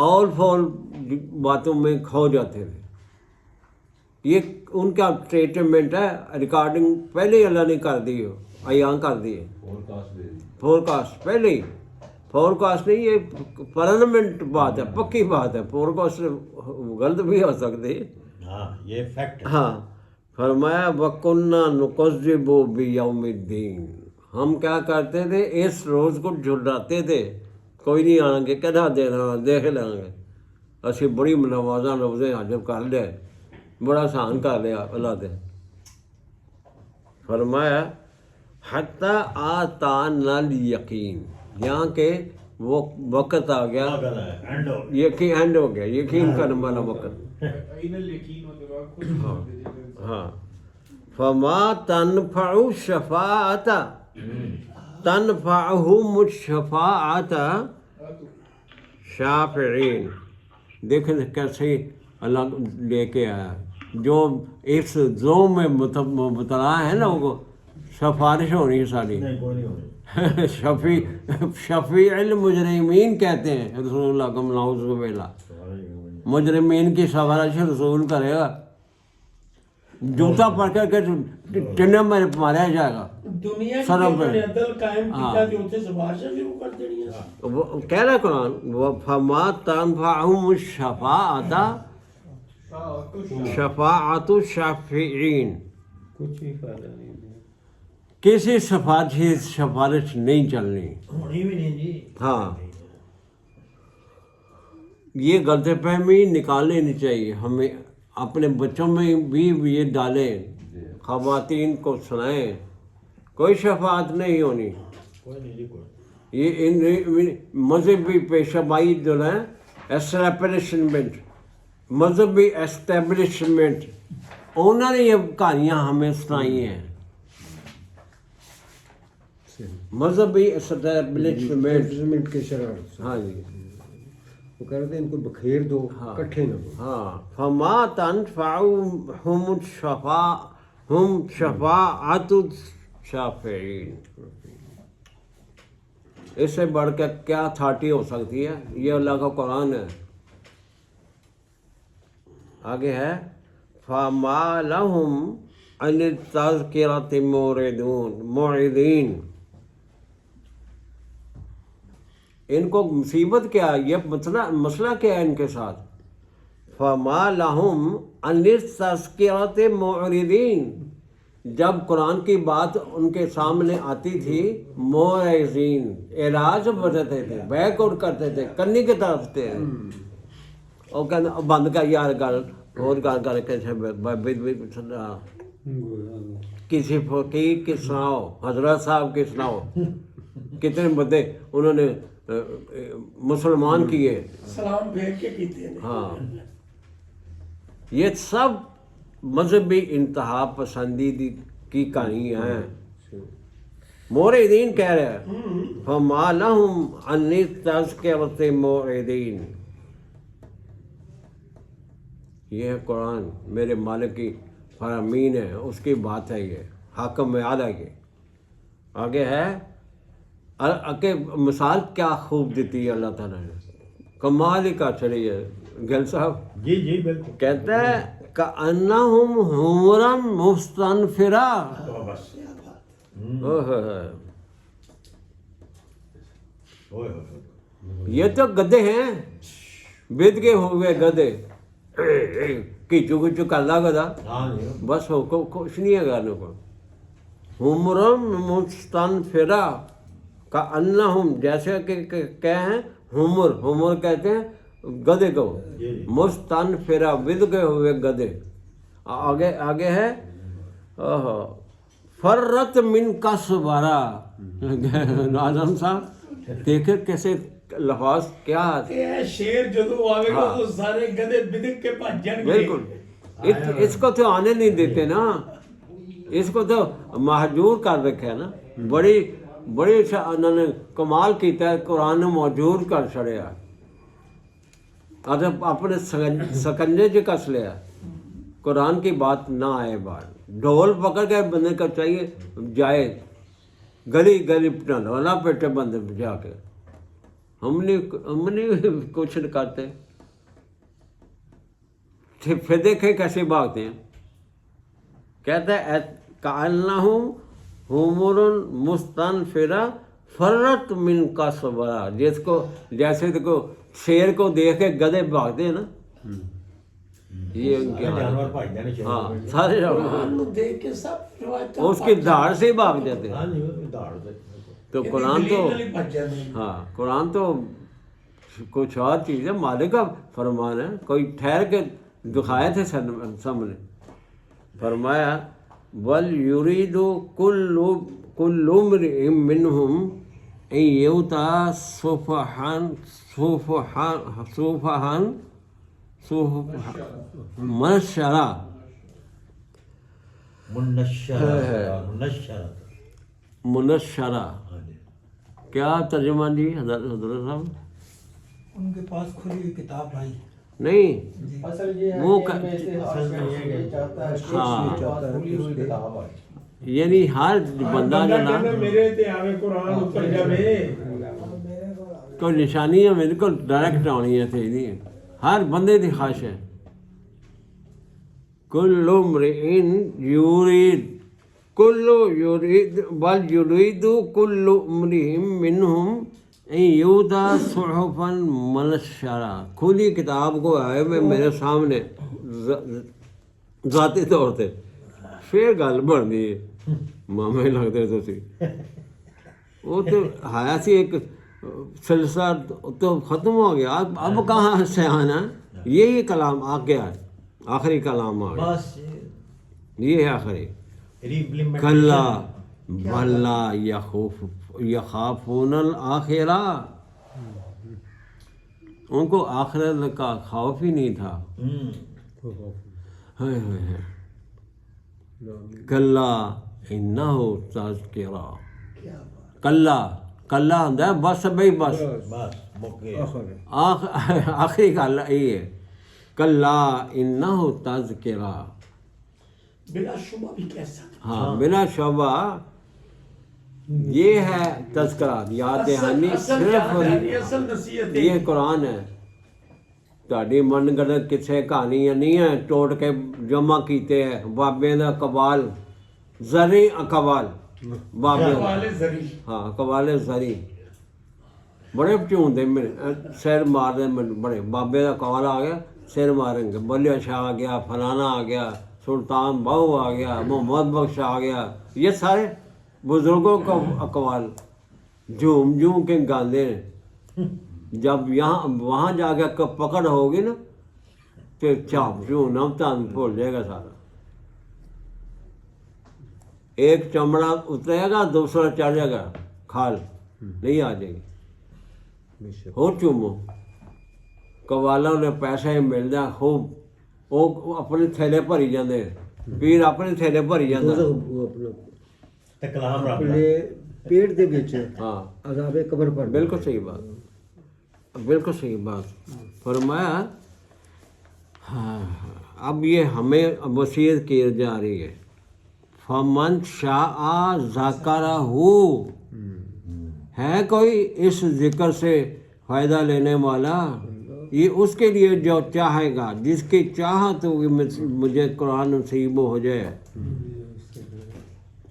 آل فول باتوں میں کھو جاتے تھے۔ یہ ان کا ٹریٹمنٹ ہے، ریکارڈنگ پہلے ہی اللہ نے کر دی، عیاں کر دی ہے، فور کاسٹ پہلے ہی، فور کاسٹ نہیں، یہ پرماننٹ بات ہے، پکی بات ہے، فور کاسٹ غلط بھی ہو سکتی ہے۔ ہاں یہ فیکٹ ہے۔ ہاں فرمایا وَكُنَّا نُكَذِّبُ بِيَوْمِ الدِّينِ، ہم کیا کرتے تھے، اس روز کو جھٹلاتے تھے، کوئی نہیں آئیں گے، کہنا دینا دیکھ لیں گے، اسی بڑی نوازاں روزے حاجب کر لے، بڑا آسان کر لیا اللہ دے۔ فرمایا حتیٰ آتانا الیقین، یہاں کہ وہ وقت آ گیا، اینڈ ہو یقین اینڈ ہو گیا، یقین کرنے والا وقت۔ عین الیقین ہوتے بعد خود مان لیجیے۔ ہاں فما تنفع الشفاعت، تنفعہم الشفاعت شافعین، دیکھیں کیسے اللہ لے کے آیا، جو اس زوم میں مبتلا ہے نا، وہ سفارش ہونی ہے ساری، نہیں کوئی نہیں ہونی، شفیع المجرمین کہتے ہیں رسول اللہ کو، نعوذ باللہ، مجرمین کی سفارش رسول کرے گا، جوتا پڑھ کر کے ٹنڈے میں مارا جائے گا دنیا کی سرم انہوں پہ۔ نے عدل قائم کیا جو اتنے سفارشیں شروع کر دینی ہیں۔ وہ کہہ رہا قرآن فما تنفعہم الشفاعت شفاعت الشافعین، کچھ بھی فائدہ نہیں ہے۔ کسی سفارش نہیں چلنی۔ ہونی بھی نہیں جی۔ ہاں یہ غلط فہمی نکال لینی چاہیے، ہمیں اپنے بچوں میں بھی یہ ڈالیں، خواتین کو سنائیں کوئی شفاعت نہیں ہونی. یہ مذہبی پیشوائی جو ہے اسٹیبلشمنٹ مذہبی اسٹیبلشمنٹ انہوں نے یہ کہانیاں ہمیں سنائی ہیں. مذہبی اسٹیبلشمنٹ کے شرارت. ہاں جی وہ کہہ رہے تھے ان کو بکھیر دو کٹھے نہ ہو. ہاں فما تنفعهم هم شفاعت الشافعین. اس سے بڑھ کے کیا اتھارٹی ہو سکتی ہے؟ یہ اللہ کا قرآن ہے. آگے ہے فما لهم عن التذکرۃ معرضین. ان کو مصیبت کیا ہے؟ یہ مسئلہ کیا ہے ان کے ساتھ؟ فما لهم عن التذکرۃ معرضین. جب قرآن کی بات ان کے سامنے آتی تھی معرضین اعراض بتاتے تھے بیک آؤٹ کرتے تھے کنی کی طرف تھے. اور کہنا بند کر یار گل اور گل کر کے کسی فقیر کی سناؤ حضرت صاحب کی سناؤ. کتنے بندے انہوں نے مسلمان کیے. سلام پھیر کے کیتے ہیں. ہاں یہ سب مذہبی انتہا پسندی کی کہانی ہیں. موردین کہہ رہے ہیں فما لهم عن التذکرۃ معرضین. یہ ہے قرآن میرے مالک کی فرامین ہے اس کی بات ہے. یہ حاکم اعلیٰ کی. آگے ہے کہ مثال کیا خوب دیتی ہے اللہ تعالیٰ نے. کمال ہی کا چلی ہے گل صاحب. جی جی بالکل. کہتے ہیں کأنہم حمر مستنفرہ. یہ تو گدھے ہیں بد کے ہوئے گدھے. کیچو کیچو کر لا گدا بس ہو کو کچھ نہیں ہے گانوں کو. حمر مستنفرہ کأنہم جیسے کہ کیا ہیں حمر کہتے ہیں گدھے کو. مستنفرہ ود کے ہوئے گدھے. آگے ہے فرت من کسورہ. اعظم صاحب دیکھے کیسے لفاظ کیا یہ شیر جدو آوے گا تو سارے گدھے بدک کے پاس جن گئے. بالکل اس کو تو آنے نہیں دیتے نا. اس کو تو محجور کر رکھا ہے نا. بڑی انہوں نے کمال کیتا ہے. قرآن محجور کر چھڑیا. اپنے سکنجے جو کس لیا. قرآن کی بات نہ آئے بات. ڈھول پکڑ کے بندے کا چاہیے جائے گلی گلی ڈھولا پیٹے بندے جا کے. ہم نہیں کچھ کرتے. پھر دیکھیں کیسے بھاگتے ہیں. کہتے ہیں کأنہم حمر مستنفرہ فرت من کسورہ. جس کو جیسے دیکھو شیر کو دیکھ کے گدھے بھاگتے ہیں نا. یہ ان کے جانور بھاگ جانے چاہیے. ہاں سارے جانور دیکھ کے سب روایتیں اس کی دھاڑ سے بھاگ جاتے ہیں. ہاں جی داڑ سے. تو قرآن تو گلی بچ جاتے ہیں. ہاں قرآن تو کچھ اور چیز ہے. مالک کا فرمان ہے. کوئی ٹھہر کے دکھائے تھے سامنے. فرمایا بل یرید کل امرئ منہم ان یؤتی صحفا منشرہ. منشرہ کیا ترجمہ جی حضرت صاحب؟ ان کے پاس کھلی ہوئی کتاب بھائی. نہیں اصل یہ ہے وہ کہ میں سے یہ چاہتا ہے کہ ہاں. اس کے پاس کھلی ہوئی کتاب ہے. یعنی ہر بندہ جو نا میرے تے آوے قرآن اتر جاوے. کوئی نشانی ہے میرے کو ڈائریکٹ آنی ہے تھی نہیں. ہر بندے کی خواہش ہے. کل امرئ یرید بل یرید کل امرئ منہم ان یؤتی صحفا منشرہ. کھلی کتاب کو آئے میں میرے سامنے ذاتی طور سے پھر گل بنتی ہے. مامے لگتے تھی وہ تو ہے سی ایک سلسلہ تو ختم ہو گیا. اب کہاں سے آنا. یہی کلام آ گیا ہے. آخری کلام آ گیا. یہ ہے آخری. کلا بھلا یخافون الآخرہ، ان کو آخرت کا خوف ہی نہیں تھا. ہائے ہائے ہائے. کلا انہ تذکرہ. کلا کلا ہوندا ہے بس بھائی بس آخری گل یہ ہے. کلا انہ تذکرہ. بلا شبہ بھی کہہ سکتے. ہاں بلا شبہ یہ ہے تذکرہ، یاد دہانی صرف اصل نصیحت یہ قرآن ہے. تہاڈی من گھڑت کسے کہانی نہیں ہے ٹوٹ کے جمع کیتے ہیں بابے دا قوال زری اقوال بابے دا. والے ذریعہ. ہاں قوال زری بڑے چوندے میرے سر مار دے بڑے. بابے دا قوال آ گیا سر ماریں گے. بلیہ شاہ آ گیا، فلانا آ گیا، سلطان بہو آ گیا، محمد بخش آ گیا. یہ سارے بزرگوں کا اقوال جھوم جھوم کے گاندے ہیں. جب یہاں وہاں جا کے پکڑ ہوگی نا تو چاپ چون تان بھول جائے گا سارا. ایک چمڑا اترے گا دوسرا چڑھ جائے گا، کھال نہیں آ جائے گی. ہو چومو قوالوں نے پیسے ملتے خوب، وہ اپنے تھیلے بھری جاندے. پیر اپنے تھیلے بھری جاندے. اپنے پیٹ دے وچ ہاں عذاب قبر پر. بالکل صحیح بات، بالکل صحیح بات فرمایا. ہاں اب یہ ہمیں وصیت کی جا رہی ہے. فمن شاء ذکرہ، ہے کوئی اس ذکر سے فائدہ لینے والا؟ یہ اس کے لیے جو چاہے گا، جس کی چاہت ہوگی مجھے قرآن نصیب ہو جائے،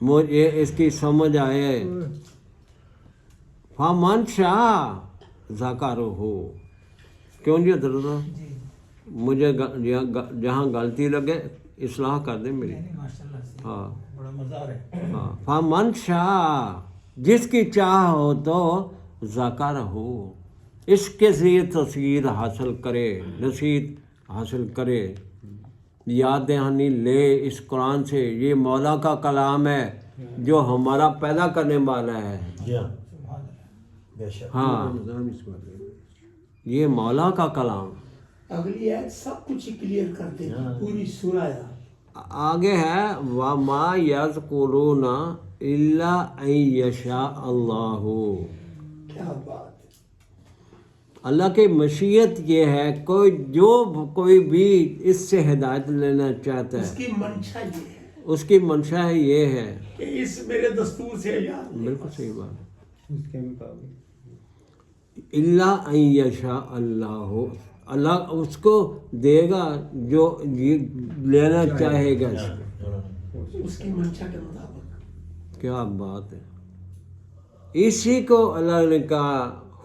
مجھے اس کی سمجھ آئے. فمن شاء ذکرہ، کیوں جی حضرت مجھے جہاں غلطی لگے اصلاح کر دیں میری. ہاں بڑا مزہ ہے. ہاں فمن شاء، جس کی چاہ ہو تو ذکر ہو، اس کے ذریعے تصویر حاصل کرے، نصیحت حاصل کرے، یاد دہانی لے اس قرآن سے. یہ مولا کا کلام ہے جو ہمارا پیدا کرنے والا ہے. ہاں یہ مولا کا کلام. اگلی آیت سب کچھ کلیئر کر دے گی، پوری سورہ. آگے ہے وَمَا يَذْكُرُونَ إِلَّا أَن يَشَاءَ اللَّهُ. کیا بات. اللہ کی مشیت یہ ہے کوئی بھی اس سے ہدایت لینا چاہتا اس ہے، کی منشا یہ ہے اس کی منشا یہ ہے. کہ اس میرے دستور سے یاد لے. بالکل صحیح بات. اس کے مطابق اللہ ان یشاء اللہ، اللہ اس کو دے گا جو لینا چاہے گا. اس کی منشا کے مطابق. کیا بات ہے. اسی کو اللہ نے کہا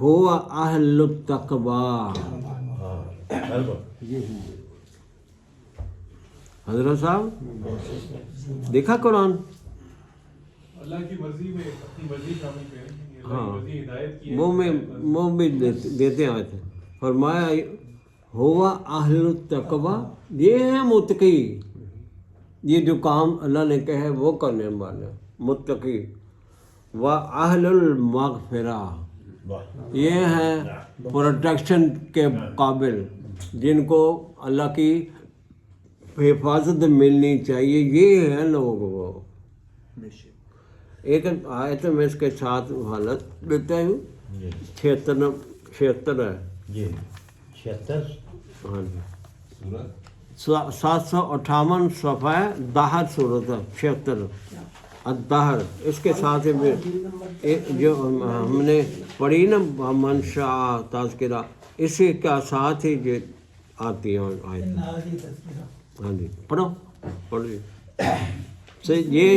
ہوا اہل التقویٰ. حضرت صاحب دیکھا قرآن، اللہ کی مرضی میں اپنی مرضی شامل کریں. ہاں مرضی ہدایت کی ہے. وہ بھی دیتے آئے تھے. فرمایا ہوا اہل التقویٰ، یہ ہے متقی. یہ جو کام اللہ نے کہے وہ کرنے والے متقی. و اہل المغفرہ، یہ ہیں پروٹیکشن کے قابل، جن کو اللہ کی حفاظت ملنی چاہیے. یہ ہیں لوگ. وہ ایک آیت میں اس کے ساتھ حالت دیتا ہوں. 76 ہے جی 76. ہاں جی 758 صفحہ ہے. دہر صورت ہے 76 الدہر. اس کے ساتھ جو ہم نے پڑھی نا من شاء تذکرہ، اسی کا ساتھ ہی جو آتی ہے آیت. ہاں جی پڑھو پڑھیے. یہ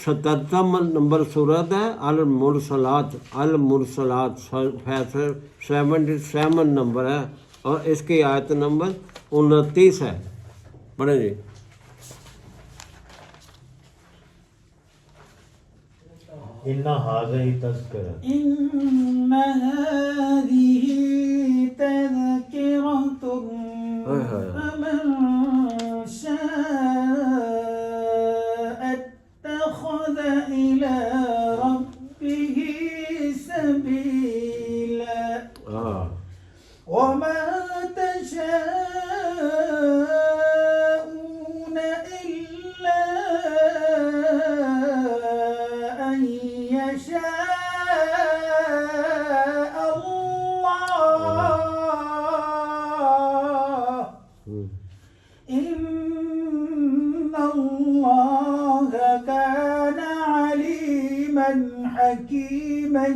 77 نمبر صورت ہے المرسلات. المرسلات 77 نمبر ہے اور اس کی آیت نمبر 29 ہے. پڑھیں جی. ان هذه تذکرہ إن هذه تذكرة فمن شاء اتخذ من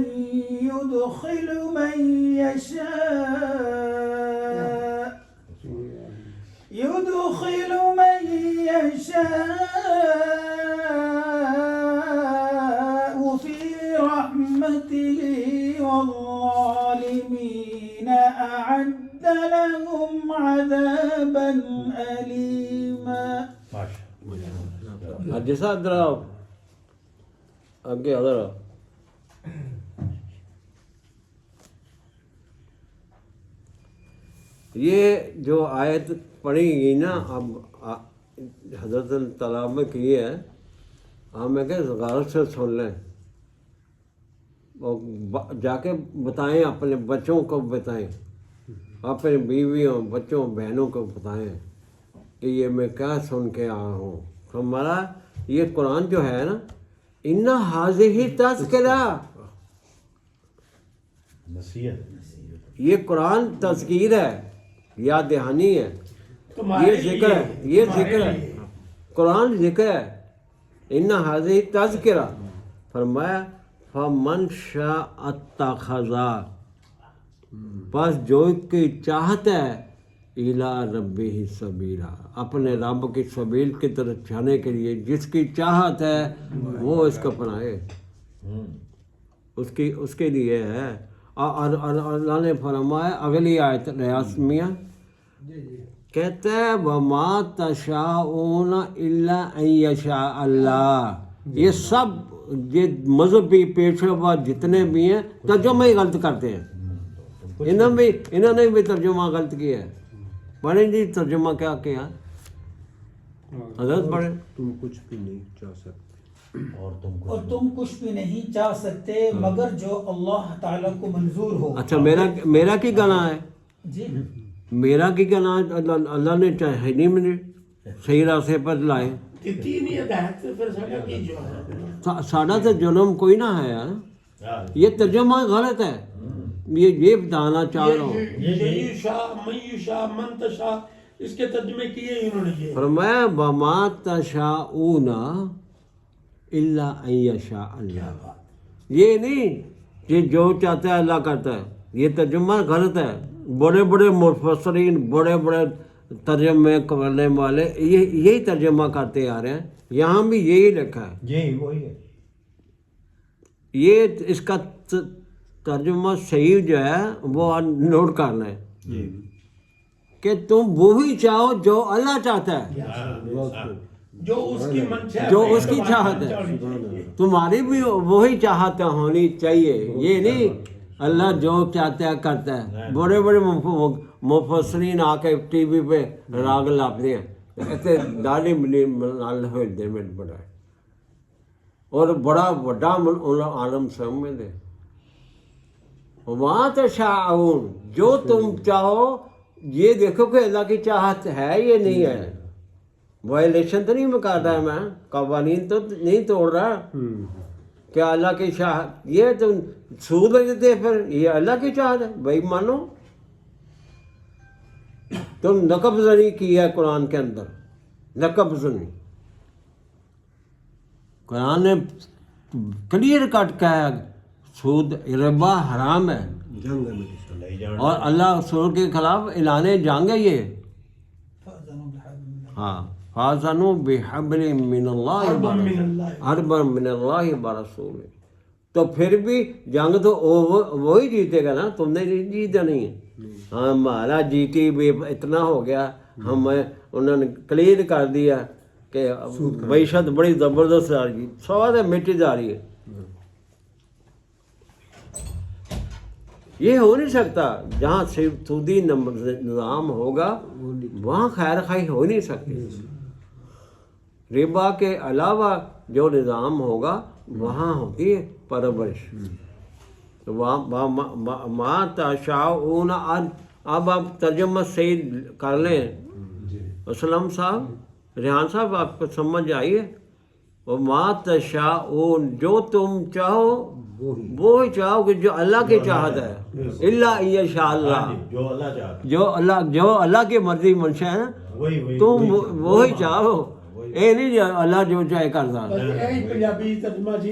يدخل من يشاء يدخل من يشاء في رحمته والظالمين أعد لهم عذابا أليما. جیسا ادھر آؤ آگے ادھر آؤ. یہ جو آیت پڑھی گئی نا اب حضرت طلاب میں کی ہے، ہمیں کہ غور سے سن لیں اور جا کے بتائیں، اپنے بچوں کو بتائیں، اپنے بیویوں بچوں بہنوں کو بتائیں کہ یہ میں کیا سن کے آیا ہوں. ہمارا یہ قرآن جو ہے نا، ان حاضر تذکرہ، نصیحت، یہ قرآن تذکیر ہے، یاد دہانی ہے، تمہارے یہ ذکر ہے، یہ تمہارے ذکر ہے، لیے. قرآن ذکر ہے. ان حاضر تذکرہ فرمایا فمن شاء اتخذ، بس جو کی چاہت ہے الی ربہ سبیلا، اپنے رب کی سبیل کی طرف جانے کے لیے جس کی چاہت ہے وہ اس کو اپنائے، اس کے لیے ہے. اور اللہ نے فرمایا اگلی آیت ریاسمیہ کہتا ہے وما تشاءون الا ان یشاء اللہ. یہ سب یہ مذہبی پیشوا جتنے بھی ہیں ترجمہ ہی غلط کرتے ہیں، انہوں نے بھی ترجمہ غلط کیا ہے. پڑھیں جی ترجمہ کیا کیا حضرت پڑھیں. تم کچھ بھی نہیں چاہ سکتے اور تم کچھ بھی نہیں چاہ سکتے مگر جو اللہ تعالیٰ کو منظور ہو. اچھا میرا کی گناہ ہے؟ جی میرا کی گناہ ہے؟ اللہ نے چاہے نہیں مجھے صحیح راستے پر لائے. دتی نہیں ہدایت سے پھر سارا کی جو ہے ساڑھا تو جنم کوئی نہ ہے یار، یہ ترجمہ غلط ہے. یہ بتانا چاہ رہا ہوں. یشاء من یشاء من تشاء، اس کے ترجمے کیے انہوں نے. یہ فرمایا وما تشاءون الا ان یشاء اللہ. یہ نہیں کہ جو چاہتا ہے اللہ کرتا ہے، یہ ترجمہ غلط ہے. بڑے بڑے مفسرین، بڑے بڑے ترجمے کرنے والے یہی ترجمہ کرتے آ رہے ہیں. یہاں بھی یہی لکھا ہے، یہی وہی ہے. یہ اس کا ترجمہ صحیح جو ہے وہ نوٹ کرنا ہے کہ تم وہی چاہو جو اللہ چاہتا ہے، جو اس کی منشا ہے، جو اس کی چاہت ہے. تمہاری بھی وہی چاہت ہونی چاہیے. یہ نہیں اللہ جو چاہتا ہے کرتا ہے. بڑے بڑے مفسرین آ کے ٹی وی پہ راگ لاپتے ہیں، ایسے داڑھی نال ہوتے میں بڑا ہے اور بڑا وڈا عالم سمجھتے. وہاں تشاءون، جو تم چاہو. یہ دیکھو کہ اللہ کی چاہت ہے یہ نہیں ہے. وائلیشن تو نہیں میں کر رہا ہے، میں قوانین تو نہیں توڑ رہا. کیا اللہ کی چاہت یہ تم سود دیتے پھر یہ اللہ کی چاہت ہے؟ بھائی مانو تم نقب زنی کی ہے قرآن کے اندر. نقب زنی قرآن نے کلیئر کٹ کہا ہے سود ربا حرام ہے، جنگ ہے میری ساتھ. اور اللہ رسول کے خلاف اعلان جنگ ہے یہ. ہاں فَأَذَنُوا بِحَبْلٍ مِّنَ اللَّهِ حَرْبًا مِّنَ اللَّهِ وَرَسُولِهِ. تو پھر بھی جنگ تو وہی جیتے گا نا، تم نے جیتا نہیں ہے. ہمارا جیتی بھی اتنا ہو گیا، انہوں نے کلیئر کر دیا کہ معیشت بڑی زبردست آ رہی، سواد ہے مٹی جا رہی ہے. یہ ہو نہیں سکتا. جہاں صرف سودی نظام ہوگا وہاں خیر خواہی ہو نہیں سکتی. ربا کے علاوہ جو نظام ہوگا وہاں ہوتی ہے پرورش. ما تشاءون. اب آپ ترجمہ صحیح کر لیں. اسلم صاحب، ریحان صاحب، آپ کو سمجھ آئی ہے؟ وما تشاءون، جو تم چاہو وہی چاہو کہ جو اللہ کی چاہت ہے. الا ان یشاء اللہ، جو اللہ چاہتا جو اللہ کی مرضی منشا ہے نا، وہی تم وہی چاہو. ਇਹ ਨਹੀਂ ਜੀ ਅੱਲਾ ਜੋ ਚਾਹੇ ਕਰਦਾ। ਬਸ ਇਹ ਹੀ ਪੰਜਾਬੀ ਤਰਜਮਾ ਜੀ,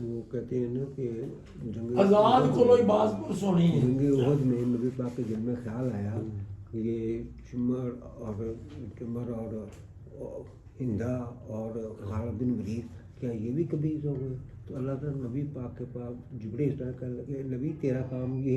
وہ کہتے ہیں نا کہ آزاد کو کوئی بات سنی ہے۔ جنگ احد میں نبی پاک کے دل میں خیال آیا کہ یہ چمر اور ہندا اور خالد بن ولید کیا یہ بھی کبھی ہو گئے؟ تو اللہ تعالیٰ نبی پاک کے پاس جبریل اس طرح کرنے لگے، نبی تیرا کام یہ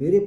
میرے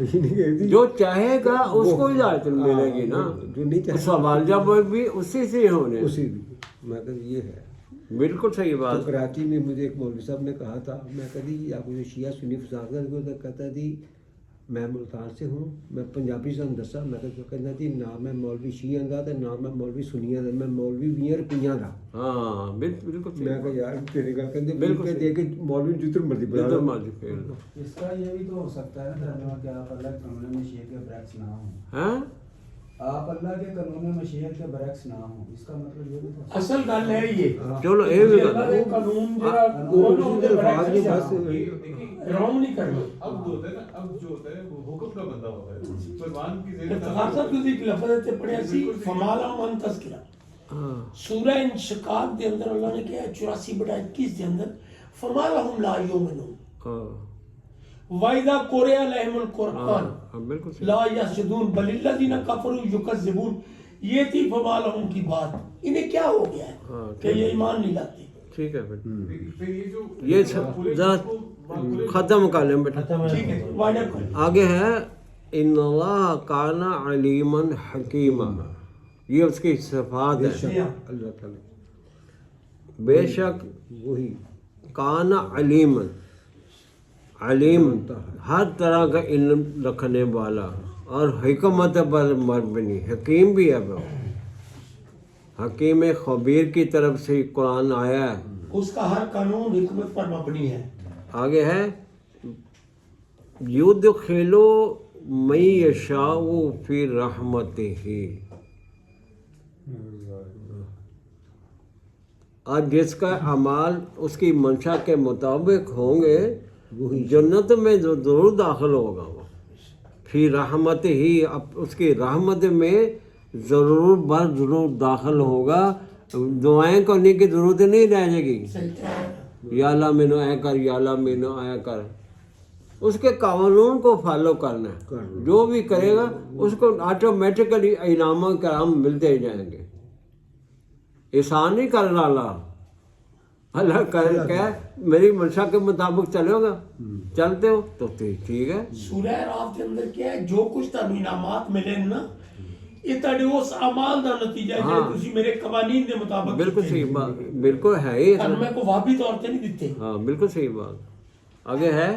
یہ نہیں کہتی جو چاہے گا اس کو ہدایت ملے گی نا، جو نہیں چاہے سوال جب بھی اسی سے ہونے۔ اسی بھی میں کہ یہ ہے۔ بالکل صحیح تو بات۔ کراچی میں مجھے ایک مولوی صاحب نے کہا تھا، میں کہتی آپ مجھے شیعہ سنی فساد کر کے کہتا جی میں ملتان سے ہوں، میں پنجابی سے دسا، میں کہنا جی نہ میں مولوی شیعہ دا تے نہ میں مولوی سنیاں دا، میں مولوی 20 روپیہ دا۔ ہاں بالکل صحیح میں کہ یار تیرے گل کہندے بالکل بالکل دے کے مولوی جتر مرضی بنا جدھر لو۔ مرضی پھیر لو۔ اس کا یہ بھی تو ہو سکتا ہے نا ترجمہ کہ آپ اللہ کے قانون مشیت کے برعکس نہ ہوں، ہاں آپ اللہ کے قانون مشیت کے برعکس نہ ہوں، اس کا مطلب یہ بھی تو ہو سکتا اصل گل ہے یہ چلو یہ بھی اللہ دے قانون جڑا قانون دے برعکس بس رونگ نہیں کرنا۔ اب جو ہوتا ہے نا، اب جو ہوتا ہے وہ حکم کا بندہ ہوتا ہے، قربان کی ذیل افتخار صاحب تسی ایک لفظ تے پڑھیا سی فمالا من تذکرہ، ہاں سورہ انشقاق دے اندر اللہ نے کہا 84/21 دے اندر فمالہم لا یؤمنون ہاں وَإِذَا قُرِئَ عَلَيْهِمُ الْقُرْآنُ ہاں بالکل صحیح۔ لا یسجدون بل الذین کفروا یکذبون۔ یہ تھی فمالہم کی بات، انہیں کیا ہو گیا ہے کہ یہ ایمان نہیں لاتے؟ ٹھیک ہے پھر پھر یہ جو یہ ذرا ختم کر لیں بیٹا۔ ٹھیک ہے وائنڈ اپ کریں۔ آگے ہے ان اللہ کان علیما حکیما، یہ اس کی صفات ہے۔ اللہ تعالیٰ بے شک وہی کان علیما، علیم ہر طرح کا علم رکھنے والا اور حکمت پر مبنی، حکیم بھی ہے وہ، حکیم خبیر کی طرف سے قرآن آیا ہے۔ اس کا ہر قانون حکمت پر مبنی ہے۔ آگے ہے یدخل من یشاء فی رحمتہ، اور جس کا اعمال اس کی منشا کے مطابق ہوں گے جنت میں جو ضرور داخل ہوگا وہ، فی رحمت ہی، اب اس کی رحمت میں ضرور بر ضرور داخل ہوگا، دعائیں کرنے کی ضرورت نہیں رہ جائے گی، یا اللہ مینو اے کر، یا اللہ مینو اے کر، اس کے قانون کو فالو کرنا ہے، جو بھی کرے گا اس کو آٹومیٹکلی انعام و کرام ملتے ہی جائیں گے۔ احسان نہیں کرنا اللہ کہ میری منشا کے مطابق چلو گا، چلتے ہو تو ٹھیک ہے۔ سورہ اعراف کے اندر کیا ہے، جو کچھ تمہیں انعامات ملے نا یہ تہاڈے اس اعمال دا نتیجہ ہے جڑے تسی میرے قوانین دے مطابق بالکل صحیح بات، بالکل ہے ہی، تہاڈوں میں کو واپی طور تے نہیں دیتے۔ ہاں بالکل صحیح بات۔ آگے ہے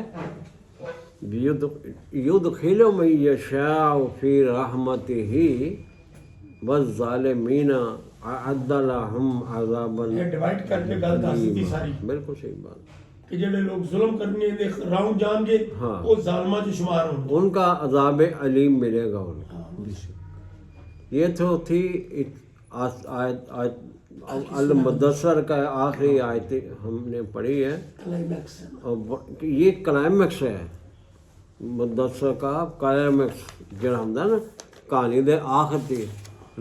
یدخل من یشاء فی رحمتہ والظالمین اعد لهم عذابا، یہ ڈیوائیڈ کر کے گل دس دی ساری بالکل صحیح بات۔ کہ جڑے لوگ ظلم کرنے دے راؤنڈ جان گے ہاں۔ وہ ظالماں چ شمار ہوں گے۔ ان کا عذاب علیم ملے گا ان کو۔ یہ تو تھی المدثر کا آخری آیت ہم نے پڑھی ہے، کلائمیکس ہے۔ اور یہ کلائمیکس ہے مدثر کا، کلائمیکس جڑا ہوندا نا کہانی دے آخر تے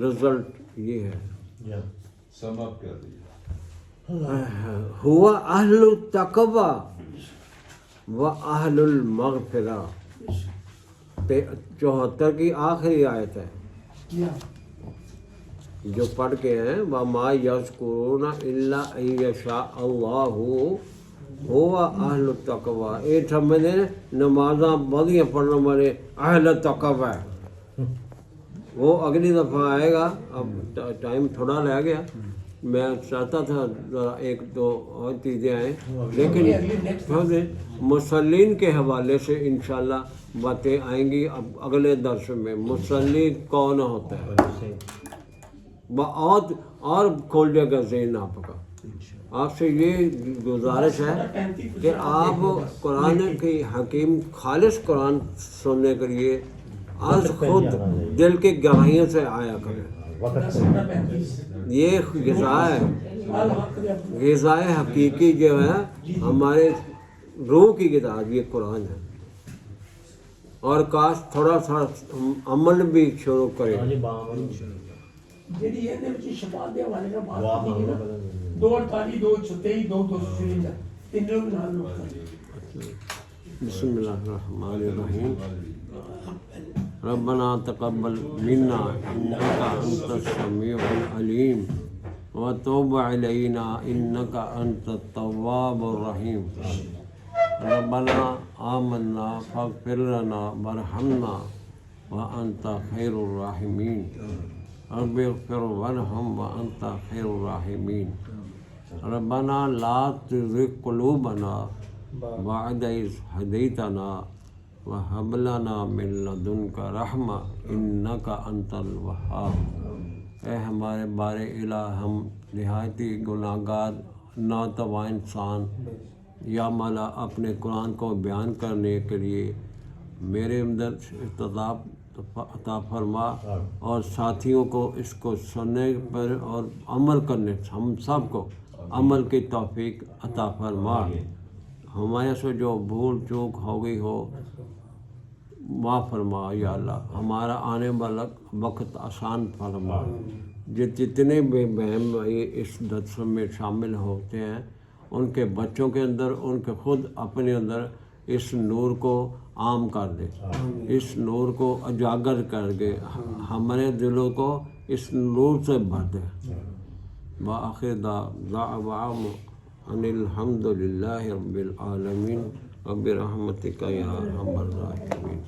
رزلٹ یہ ہے۔ سم اپ کر دیجیے۔ ہوا اہل التقوی و اہل المغفرہ، 74 کی آخری آیت ہے جو پڑھ کے ہیں، وَمَا يَذْكُرُونَ إِلَّا أَن يَشَاءَ اللَّهُ هُوَ أَهْلُ التَّقْوَىٰ۔ یہ سمجھتے ہیں نمازاں بڑھیاں پڑھنے والے اہل تقوی، وہ اگلی دفعہ آئے گا۔ اب ٹائم تھوڑا رہ گیا، میں چاہتا تھا ذرا ایک دو اور چیزیں آئیں، لیکن مسلین کے حوالے سے انشاءاللہ باتیں آئیں گی اب اگلے درس میں۔ مسلی کون ہوتا ہے اور کھول دے گا ذہن آپ کا۔ آپ سے یہ گزارش ہے کہ آپ قرآن کی حکیم خالص قرآن سننے کے لیے آج خود دل کی گہرائیوں سے آیا کریں. یہ غذا ہے، غذائے حقیقی جو ہے ہمارے روح کی غذا یہ قرآن ہے. اور کاش تھوڑا سا عمل بھی شروع کریں. جی یہ شفا دے والے کا بات کی نا 2 48 2 36 2 253 تینوں بھی نال بسم اللہ الرحمن الرحیم. ربنا تقبل منا انك انت السميع العليم وتوب علينا انك انت التواب الرحيم. ربنا آمنا فاغفر لنا وارحمنا وانت خير الراحمين. رب اغفر وارحم وانت خير الراحمين. ربنا لا تزغ قلوبنا بعد إذ هديتنا وهب لنا من لدنك رحمة إنك أنت الوهاب. اے ہمارے بار الہ ہم نہایتی گناہ گار ناتواں انسان، یا مولا اپنے قرآن کو بیان کرنے کے لیے میرے اندر استطاعت عطا فرما، اور ساتھیوں کو اس کو سننے پر اور عمل کرنے، ہم سب کو عمل کی توفیق عطا فرما. ہمارے سے جو بھول چوک ہو گئی ہو معاف فرما یا اللہ. ہمارا آنے والا وقت آسان فرما. جتنے بھی بہن بھائی اس درس میں شامل ہوتے ہیں ان کے بچوں کے اندر، ان کے خود اپنے اندر اس نور کو عام کر دے، اس نور کو اجاگر کر کے ہمارے دلوں کو اس نور سے بھر دے. وآخر دعواہم ان الحمد للہ رب العالمین. رب رحمتک یا ارحم الراحمین.